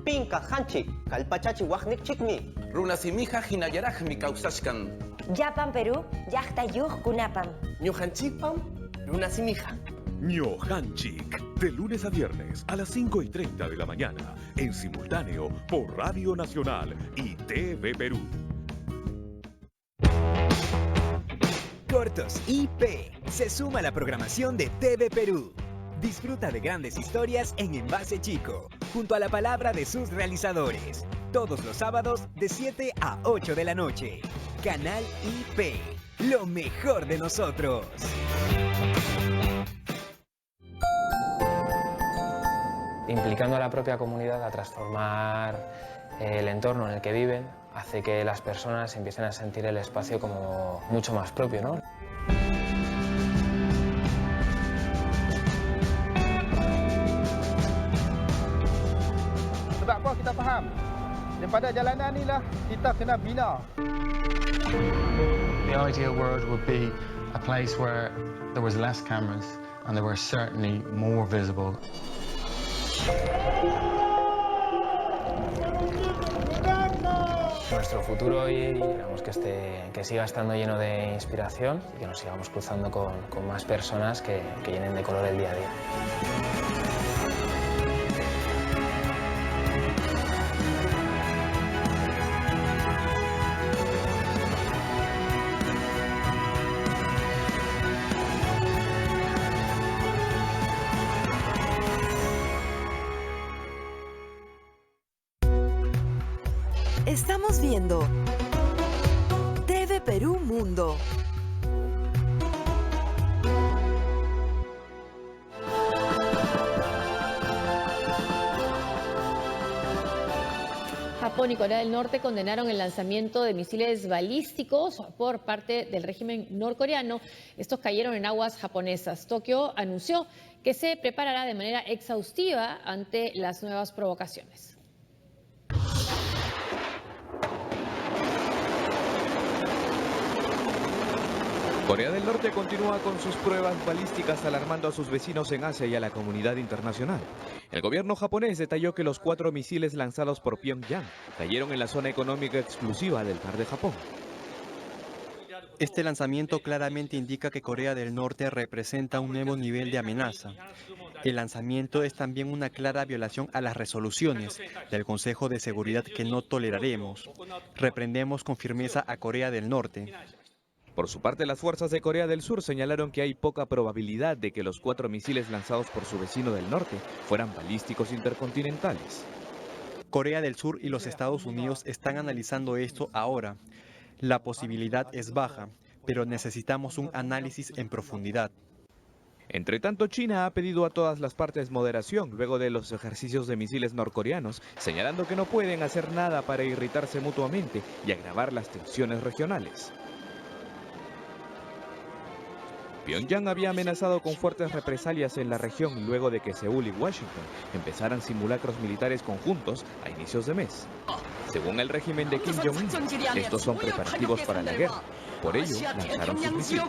Pinka hanchik kalpachachi waqniqchikmi. Runa simija hinallarajmi kawsashkan. Llapan Perú llaqtayuq kunapam. Ñuqanchikpam runa simija. Ñojanchik, de lunes a viernes a las 5:30 de la mañana, en simultáneo por Radio Nacional y TV Perú. Cortos IP se suma a la programación de TV Perú. Disfruta de grandes historias en Envase Chico, junto a la palabra de sus realizadores. Todos los sábados de 7 a 8 de la noche. Canal IP, lo mejor de nosotros. Implicando a la propia comunidad a transformar el entorno en el que viven, hace que las personas empiecen a sentir el espacio como mucho más propio, ¿no? Sebab apa kita faham? Daripada jalanan inilah kita kena bina. The ideal world would be a place where there was less cameras and they were certainly more visible. Nuestro futuro hoy, digamos, que siga estando lleno de inspiración y que nos sigamos cruzando con más personas que llenen de color el día a día. Estamos viendo TV Perú Mundo. Japón y Corea del Norte condenaron el lanzamiento de misiles balísticos por parte del régimen norcoreano. Estos cayeron en aguas japonesas. Tokio anunció que se preparará de manera exhaustiva ante las nuevas provocaciones. Corea del Norte continúa con sus pruebas balísticas alarmando a sus vecinos en Asia y a la comunidad internacional. El gobierno japonés detalló que los 4 misiles lanzados por Pyongyang cayeron en la zona económica exclusiva del Mar de Japón. Este lanzamiento claramente indica que Corea del Norte representa un nuevo nivel de amenaza. El lanzamiento es también una clara violación a las resoluciones del Consejo de Seguridad que no toleraremos. Reprendemos con firmeza a Corea del Norte. Por su parte, las fuerzas de Corea del Sur señalaron que hay poca probabilidad de que los 4 misiles lanzados por su vecino del norte fueran balísticos intercontinentales. Corea del Sur y los Estados Unidos están analizando esto ahora. La posibilidad es baja, pero necesitamos un análisis en profundidad. Entre tanto, China ha pedido a todas las partes moderación luego de los ejercicios de misiles norcoreanos, señalando que no pueden hacer nada para irritarse mutuamente y agravar las tensiones regionales. Pyongyang había amenazado con fuertes represalias en la región luego de que Seúl y Washington empezaran simulacros militares conjuntos a inicios de mes. Según el régimen de Kim Jong-un, estos son preparativos para la guerra. Por ello, lanzaron sus misiles.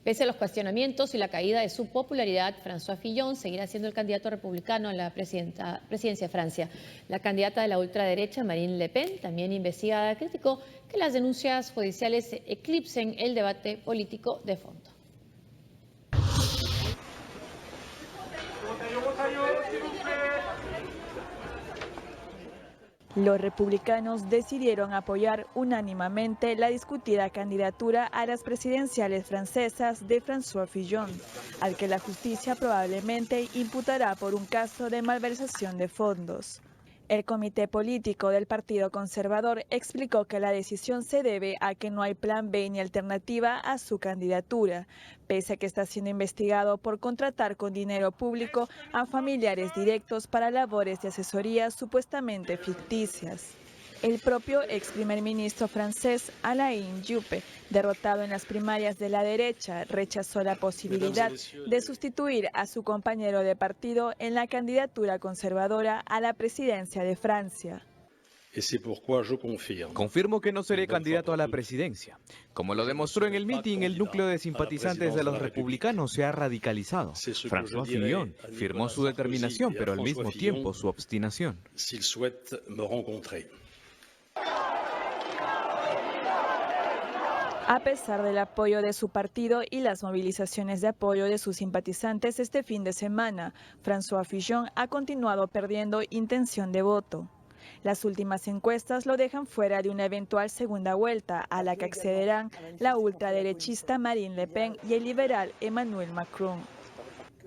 Pese a los cuestionamientos y la caída de su popularidad, François Fillon seguirá siendo el candidato republicano a la presidencia de Francia. La candidata de la ultraderecha, Marine Le Pen, también investigada, criticó que las denuncias judiciales eclipsen el debate político de fondo. Los republicanos decidieron apoyar unánimemente la discutida candidatura a las presidenciales francesas de François Fillon, al que la justicia probablemente imputará por un caso de malversación de fondos. El comité político del Partido Conservador explicó que la decisión se debe a que no hay plan B ni alternativa a su candidatura, pese a que está siendo investigado por contratar con dinero público a familiares directos para labores de asesoría supuestamente ficticias. El propio ex primer ministro francés Alain Juppé, derrotado en las primarias de la derecha, rechazó la posibilidad de sustituir a su compañero de partido en la candidatura conservadora a la presidencia de Francia. Confirmo que no seré candidato a la presidencia. Como lo demostró en el mitin, el núcleo de simpatizantes de los republicanos se ha radicalizado. François Fillon firmó su determinación, pero al mismo tiempo su obstinación. A pesar del apoyo de su partido y las movilizaciones de apoyo de sus simpatizantes este fin de semana, François Fillon ha continuado perdiendo intención de voto. Las últimas encuestas lo dejan fuera de una eventual segunda vuelta a la que accederán la ultraderechista Marine Le Pen y el liberal Emmanuel Macron.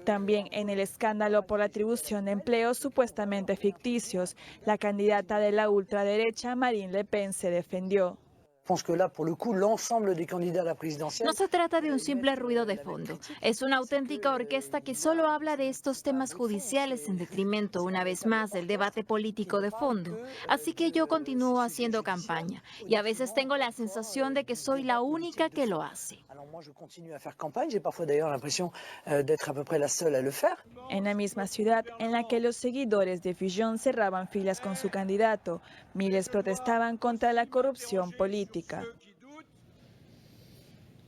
También en el escándalo por la atribución de empleos supuestamente ficticios, la candidata de la ultraderecha Marine Le Pen se defendió. No se trata de un simple ruido de fondo, es una auténtica orquesta que solo habla de estos temas judiciales en detrimento, una vez más, del debate político de fondo. Así que yo continúo haciendo campaña y a veces tengo la sensación de que soy la única que lo hace. En la misma ciudad en la que los seguidores de Fillon cerraban filas con su candidato, miles protestaban contra la corrupción política.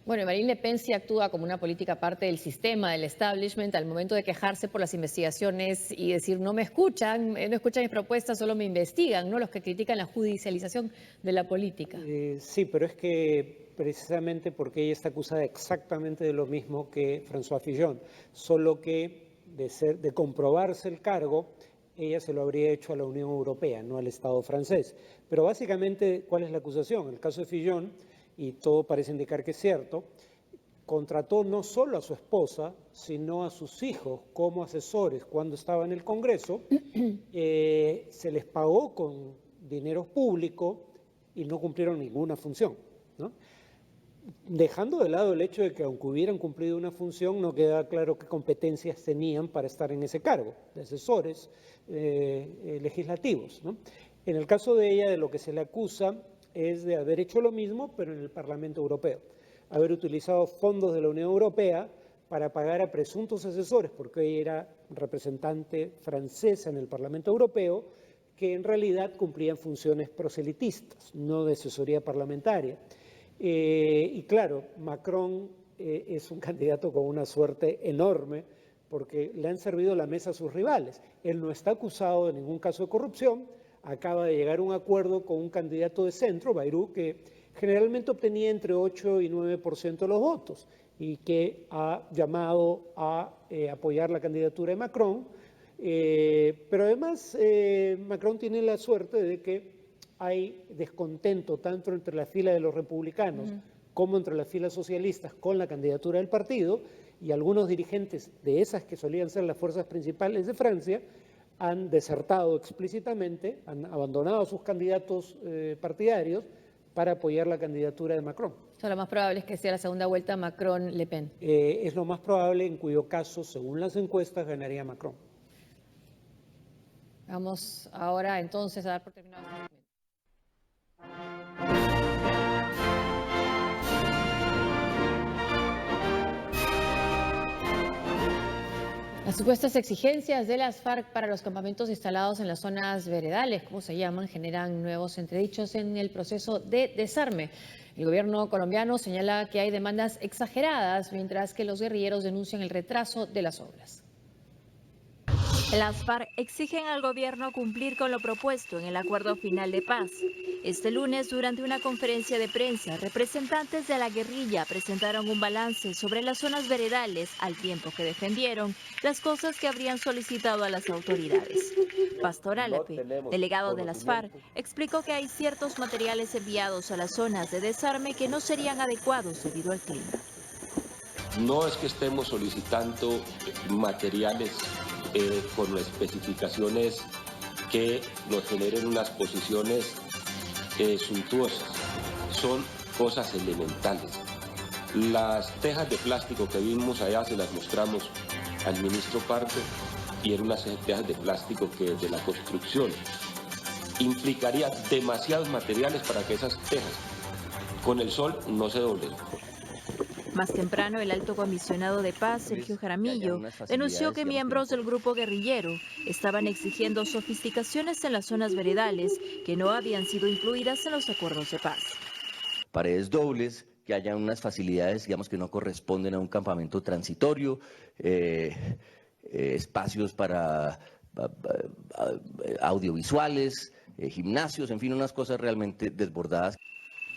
Bueno, Marine Le Pen sí actúa como una política parte del sistema, del establishment, al momento de quejarse por las investigaciones y decir no me escuchan, no escuchan mis propuestas, solo me investigan, ¿no? Los que critican la judicialización de la política. Sí, pero es que precisamente porque ella está acusada exactamente de lo mismo que François Fillon, solo que de comprobarse el cargo, ella se lo habría hecho a la Unión Europea, no al Estado francés. Pero básicamente, ¿cuál es la acusación? El caso de Fillon, y todo parece indicar que es cierto, contrató no solo a su esposa, sino a sus hijos como asesores cuando estaba en el Congreso, se les pagó con dinero público y no cumplieron ninguna función, ¿no? Dejando de lado el hecho de que aunque hubieran cumplido una función, no queda claro qué competencias tenían para estar en ese cargo, de asesores legislativos, ¿no? En el caso de ella, de lo que se le acusa es de haber hecho lo mismo, pero en el Parlamento Europeo. Haber utilizado fondos de la Unión Europea para pagar a presuntos asesores, porque ella era representante francesa en el Parlamento Europeo, que en realidad cumplían funciones proselitistas, no de asesoría parlamentaria. Y claro, Macron es un candidato con una suerte enorme porque le han servido la mesa a sus rivales. Él no está acusado de ningún caso de corrupción, acaba de llegar a un acuerdo con un candidato de centro, Bayrou, que generalmente obtenía entre 8 y 9% de los votos y que ha llamado a apoyar la candidatura de Macron. Pero además Macron tiene la suerte de que hay descontento tanto entre la fila de los republicanos como entre las filas socialistas con la candidatura del partido, y algunos dirigentes de esas que solían ser las fuerzas principales de Francia han desertado explícitamente, han abandonado a sus candidatos partidarios para apoyar la candidatura de Macron. O sea, lo más probable es que sea la segunda vuelta Macron-Le Pen. Es lo más probable, en cuyo caso, según las encuestas, ganaría Macron. Vamos ahora entonces a dar por terminado. Las supuestas exigencias de las FARC para los campamentos instalados en las zonas veredales, como se llaman, generan nuevos entredichos en el proceso de desarme. El gobierno colombiano señala que hay demandas exageradas, mientras que los guerrilleros denuncian el retraso de las obras. Las FARC exigen al gobierno cumplir con lo propuesto en el acuerdo final de paz. Este lunes, durante una conferencia de prensa, representantes de la guerrilla presentaron un balance sobre las zonas veredales al tiempo que defendieron las cosas que habrían solicitado a las autoridades. Pastor Álape, delegado de las FARC, explicó que hay ciertos materiales enviados a las zonas de desarme que no serían adecuados debido al clima. No es que estemos solicitando materiales con especificaciones que nos generen unas posiciones suntuosas, son cosas elementales. Las tejas de plástico que vimos allá se las mostramos al ministro Pardo y eran unas tejas de plástico que de la construcción implicaría demasiados materiales para que esas tejas con el sol no se doblen. Más temprano, el alto comisionado de paz, Sergio Jaramillo, denunció que miembros del grupo guerrillero estaban exigiendo sofisticaciones en las zonas veredales que no habían sido incluidas en los acuerdos de paz. Paredes dobles, que haya unas facilidades, digamos, que no corresponden a un campamento transitorio, espacios para audiovisuales, gimnasios, en fin, unas cosas realmente desbordadas.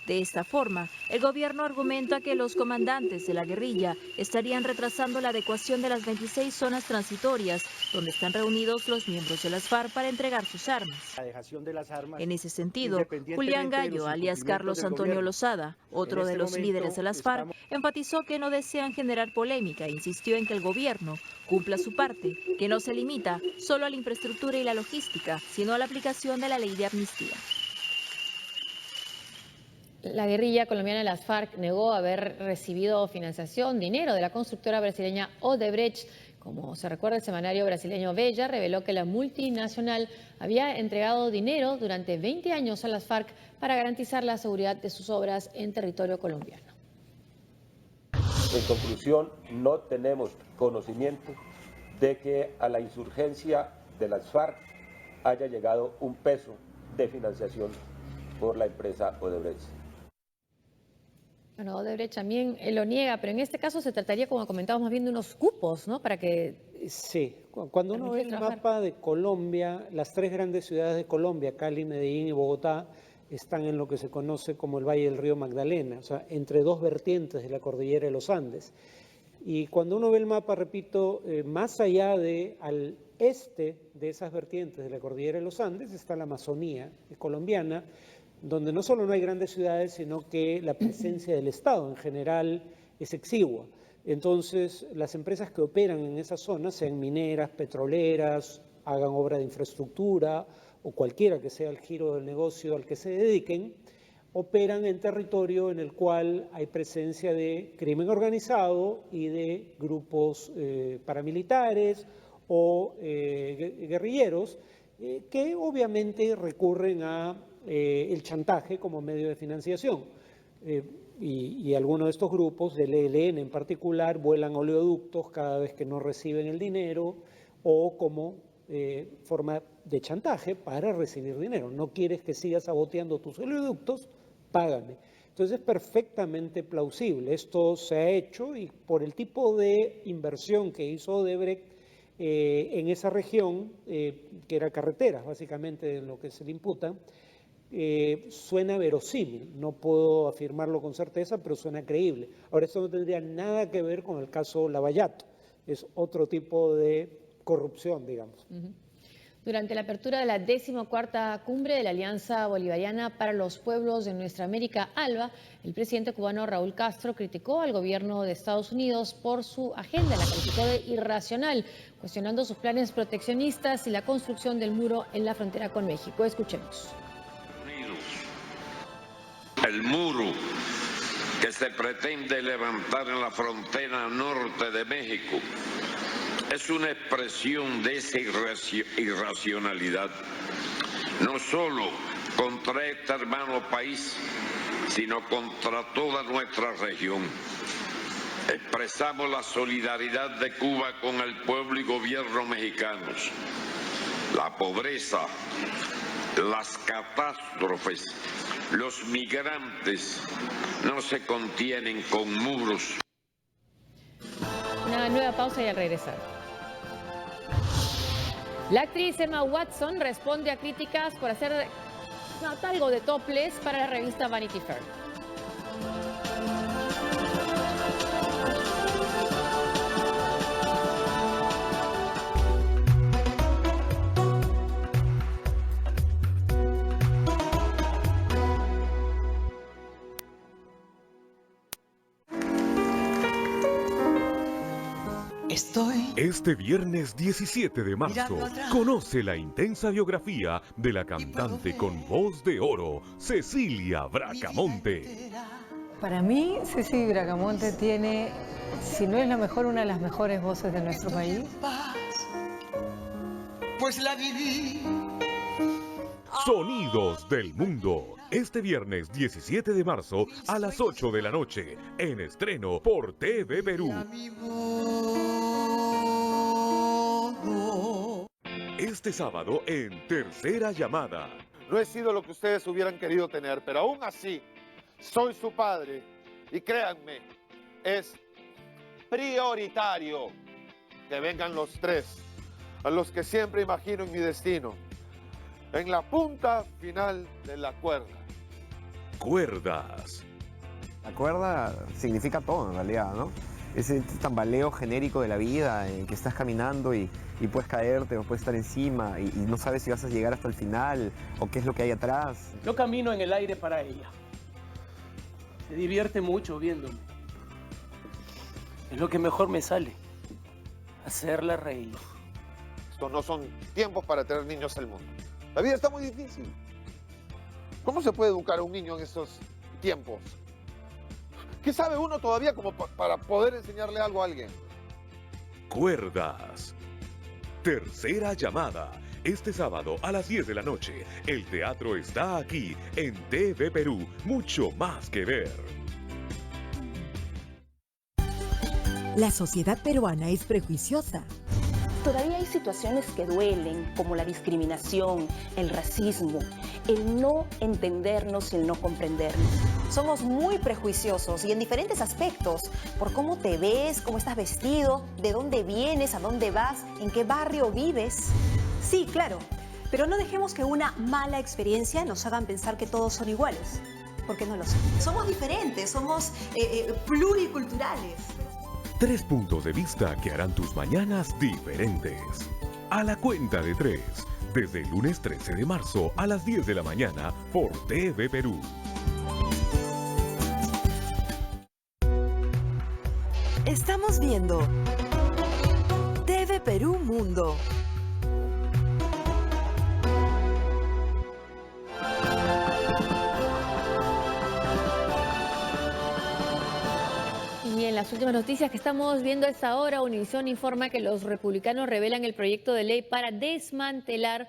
De esta forma, el gobierno argumenta que los comandantes de la guerrilla estarían retrasando la adecuación de las 26 zonas transitorias donde están reunidos los miembros de las FARC para entregar sus armas. En ese sentido, Julián Gallo, alias Carlos Antonio Lozada, otro de los líderes de las FARC, enfatizó que no desean generar polémica e insistió en que el gobierno cumpla su parte, que no se limita solo a la infraestructura y la logística, sino a la aplicación de la ley de amnistía. La guerrilla colombiana de las FARC negó haber recibido financiación, dinero de la constructora brasileña Odebrecht. Como se recuerda, el semanario brasileño Veja reveló que la multinacional había entregado dinero durante 20 años a las FARC para garantizar la seguridad de sus obras en territorio colombiano. En conclusión, no tenemos conocimiento de que a la insurgencia de las FARC haya llegado un peso de financiación por la empresa Odebrecht. Bueno, Odebrecht también lo niega, pero en este caso se trataría, como comentábamos, más bien de unos cupos, ¿no? Para que... Sí, cuando uno ve el mapa de Colombia, las tres grandes ciudades de Colombia, Cali, Medellín y Bogotá, están en lo que se conoce como el Valle del Río Magdalena, o sea, entre dos vertientes de la cordillera de los Andes. Y cuando uno ve el mapa, repito, más allá de al este de esas vertientes de la cordillera de los Andes está la Amazonía colombiana, donde no solo no hay grandes ciudades, sino que la presencia del Estado en general es exigua. Entonces, las empresas que operan en esas zonas, sean mineras, petroleras, hagan obra de infraestructura o cualquiera que sea el giro del negocio al que se dediquen, operan en territorio en el cual hay presencia de crimen organizado y de grupos paramilitares o guerrilleros que obviamente recurren a el chantaje como medio de financiación. Y algunos de estos grupos, del ELN en particular, vuelan oleoductos cada vez que no reciben el dinero o como forma de chantaje para recibir dinero. No quieres que sigas saboteando tus oleoductos, págame. Entonces es perfectamente plausible. Esto se ha hecho y por el tipo de inversión que hizo Odebrecht en esa región, que era carreteras básicamente en lo que se le imputa, suena verosímil. No puedo afirmarlo con certeza, pero suena creíble. Ahora, esto no tendría nada que ver con el caso Lavallato. Es otro tipo de corrupción, digamos. Durante la apertura de la 14ª cumbre de la Alianza Bolivariana para los Pueblos de Nuestra América, ALBA, el presidente cubano Raúl Castro criticó al gobierno de Estados Unidos por su agenda, la calificó de irracional, cuestionando sus planes proteccionistas y la construcción del muro en la frontera con México. Escuchemos. El muro que se pretende levantar en la frontera norte de México es una expresión de esa irracionalidad, no solo contra este hermano país, sino contra toda nuestra región. Expresamos la solidaridad de Cuba con el pueblo y gobierno mexicanos. La pobreza, las catástrofes, los migrantes no se contienen con muros. Una nueva pausa y al regresar. La actriz Emma Watson responde a críticas por hacer algo de topless para la revista Vanity Fair. Este viernes 17 de marzo, conoce la intensa biografía de la cantante con voz de oro, Cecilia Bracamonte. Para mí, Cecilia Bracamonte tiene, si no es la mejor, una de las mejores voces de nuestro país. Pues la viví. Sonidos del Mundo. Este viernes 17 de marzo a las 8 de la noche, en estreno por TV Perú. Este sábado en Tercera Llamada. No he sido lo que ustedes hubieran querido tener, pero aún así soy su padre. Y créanme, es prioritario que vengan los tres, a los que siempre imagino en mi destino, en la punta final de la cuerda. Cuerdas. La cuerda significa todo en realidad, ¿no? Ese tambaleo genérico de la vida en que estás caminando y puedes caerte o puedes estar encima y no sabes si vas a llegar hasta el final o qué es lo que hay atrás. Yo camino en el aire para ella. Se divierte mucho viéndome. Es lo que mejor me sale. Hacerla reír. Estos no son tiempos para tener niños al mundo. La vida está muy difícil. ¿Cómo se puede educar a un niño en estos tiempos? ¿Qué sabe uno todavía como para poder enseñarle algo a alguien? Cuerdas. Tercera Llamada. Este sábado a las 10 de la noche. El teatro está aquí en TV Perú. Mucho más que ver. La sociedad peruana es prejuiciosa. Todavía hay situaciones que duelen, como la discriminación, el racismo, el no entendernos y el no comprendernos. Somos muy prejuiciosos y en diferentes aspectos, por cómo te ves, cómo estás vestido, de dónde vienes, a dónde vas, en qué barrio vives. Sí, claro, pero no dejemos que una mala experiencia nos hagan pensar que todos son iguales, porque no lo son. Somos diferentes, somos pluriculturales. 3 puntos de vista que harán tus mañanas diferentes. A la cuenta de 3, desde el lunes 13 de marzo a las 10 de la mañana por TV Perú. Estamos viendo TV Perú Mundo. Y en las últimas noticias que estamos viendo a esta hora, Univisión informa que los republicanos revelan el proyecto de ley para desmantelar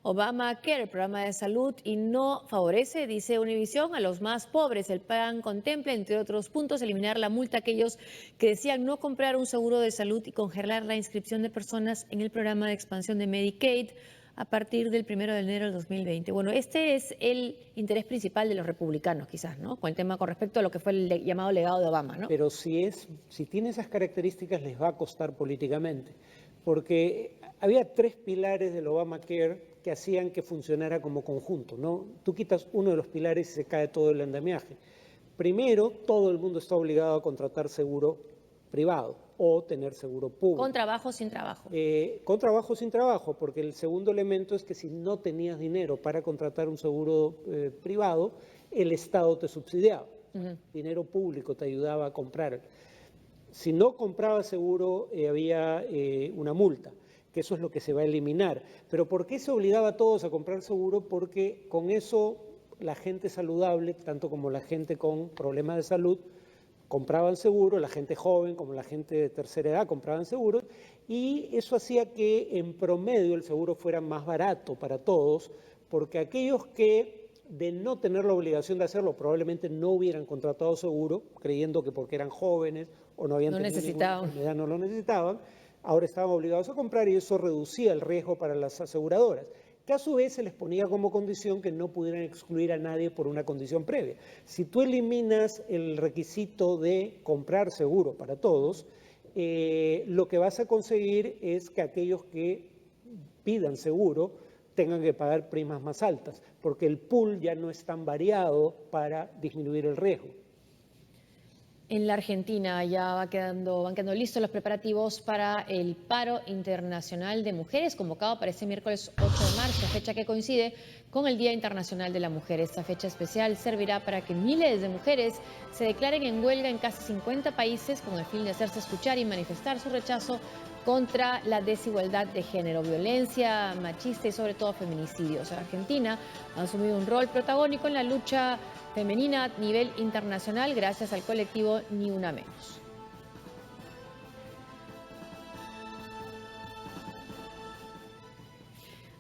Obamacare, el programa de salud, y no favorece, dice Univisión, a los más pobres. El plan contempla, entre otros puntos, eliminar la multa a aquellos que decían no comprar un seguro de salud y congelar la inscripción de personas en el programa de expansión de Medicaid. a partir del 1 de enero del 2020. Bueno, este es el interés principal de los republicanos, quizás, ¿no? Con el tema con respecto a lo que fue el llamado legado de Obama, ¿no? Pero si tiene esas características, les va a costar políticamente, porque había 3 pilares del Obamacare que hacían que funcionara como conjunto, ¿no? Tú quitas uno de los pilares y se cae todo el andamiaje. Primero, todo el mundo está obligado a contratar seguro privado o tener seguro público. Con trabajo o sin trabajo. Con trabajo o sin trabajo, porque el segundo elemento es que si no tenías dinero para contratar un seguro privado, el Estado te subsidiaba. Dinero público te ayudaba a comprar. Si no comprabas seguro, había una multa, que eso es lo que se va a eliminar. ¿Pero por qué se obligaba a todos a comprar seguro? Porque con eso la gente saludable, tanto como la gente con problemas de salud, compraban seguro, la gente joven como la gente de tercera edad compraban seguros, y eso hacía que en promedio el seguro fuera más barato para todos, porque aquellos que de no tener la obligación de hacerlo probablemente no hubieran contratado seguro, creyendo que porque eran jóvenes o no habían tenido ninguna enfermedad no lo necesitaban, ahora estaban obligados a comprar y eso reducía el riesgo para las aseguradoras, que a su vez se les ponía como condición que no pudieran excluir a nadie por una condición previa. Si tú eliminas el requisito de comprar seguro para todos, lo que vas a conseguir es que aquellos que pidan seguro tengan que pagar primas más altas, porque el pool ya no es tan variado para disminuir el riesgo. En la Argentina ya van quedando listos los preparativos para el paro internacional de mujeres convocado para este miércoles 8 de marzo, fecha que coincide con el Día Internacional de la Mujer. Esta fecha especial servirá para que miles de mujeres se declaren en huelga en casi 50 países con el fin de hacerse escuchar y manifestar su rechazo contra la desigualdad de género, violencia machista y sobre todo feminicidios. Argentina ha asumido un rol protagónico en la lucha femenina a nivel internacional gracias al colectivo Ni Una Menos.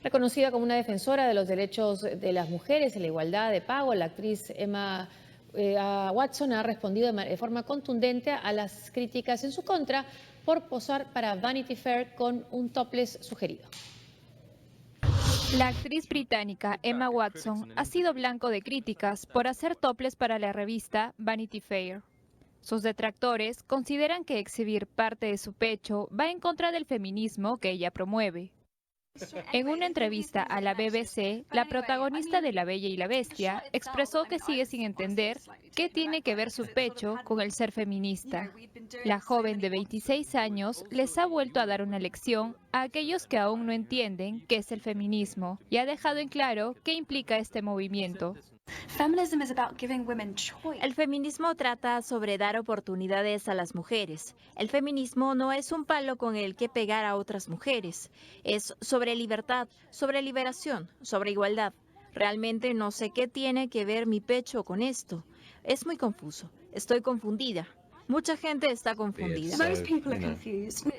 Reconocida como una defensora de los derechos de las mujeres y la igualdad de pago, la actriz Emma Watson ha respondido de forma contundente a las críticas en su contra por posar para Vanity Fair con un topless sugerido. La actriz británica Emma Watson ha sido blanco de críticas por hacer topless para la revista Vanity Fair. Sus detractores consideran que exhibir parte de su pecho va en contra del feminismo que ella promueve. En una entrevista a la BBC, la protagonista de La Bella y la Bestia expresó que sigue sin entender qué tiene que ver su pecho con el ser feminista. La joven de 26 años les ha vuelto a dar una lección a aquellos que aún no entienden qué es el feminismo y ha dejado en claro qué implica este movimiento. El feminismo trata sobre dar oportunidades a las mujeres. El feminismo no es un palo con el que pegar a otras mujeres. Es sobre libertad, sobre liberación, sobre igualdad. Realmente no sé qué tiene que ver mi pecho con esto. Es muy confuso. Estoy confundida. Mucha gente está confundida.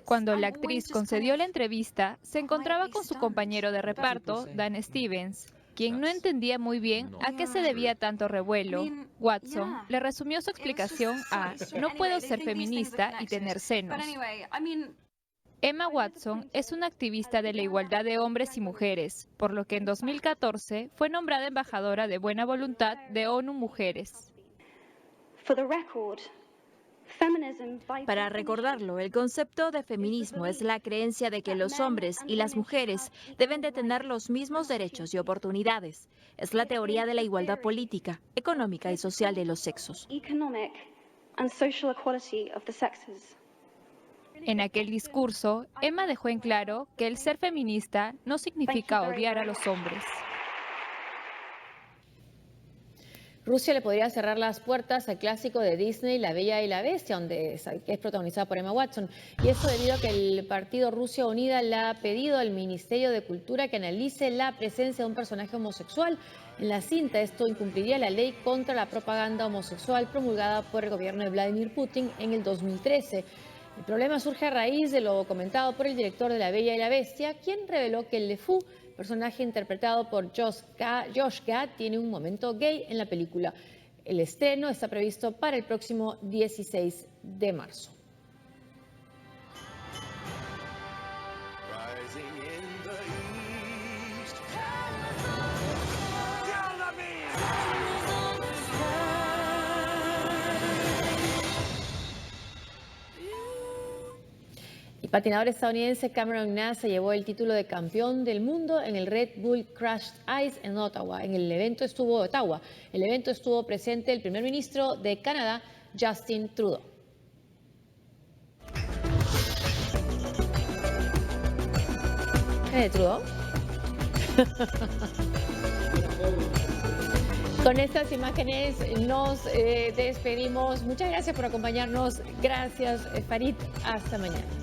Cuando la actriz concedió la entrevista, se encontraba con su compañero de reparto, Dan Stevens, quien no entendía muy bien a qué se debía tanto revuelo. Watson le resumió su explicación a "no puedo ser feminista y tener senos". Emma Watson es una activista de la igualdad de hombres y mujeres, por lo que en 2014 fue nombrada embajadora de buena voluntad de ONU Mujeres. Para recordarlo, el concepto de feminismo es la creencia de que los hombres y las mujeres deben de tener los mismos derechos y oportunidades. Es la teoría de la igualdad política, económica y social de los sexos. En aquel discurso, Emma dejó en claro que el ser feminista no significa odiar a los hombres. Rusia le podría cerrar las puertas al clásico de Disney, La Bella y la Bestia, donde es protagonizada por Emma Watson. Y esto debido a que el partido Rusia Unida le ha pedido al Ministerio de Cultura que analice la presencia de un personaje homosexual en la cinta. Esto incumpliría la ley contra la propaganda homosexual promulgada por el gobierno de Vladimir Putin en el 2013. El problema surge a raíz de lo comentado por el director de La Bella y la Bestia, quien reveló que LeFou, personaje interpretado por Josh Gad, tiene un momento gay en la película. El estreno está previsto para el próximo 16 de marzo. patinador estadounidense Cameron Nash se llevó el título de campeón del mundo en el Red Bull Crushed Ice en Ottawa. El evento estuvo presente el primer ministro de Canadá, Justin Trudeau. ¿Trudeau? Con estas imágenes nos despedimos. Muchas gracias por acompañarnos. Gracias, Farid. Hasta mañana.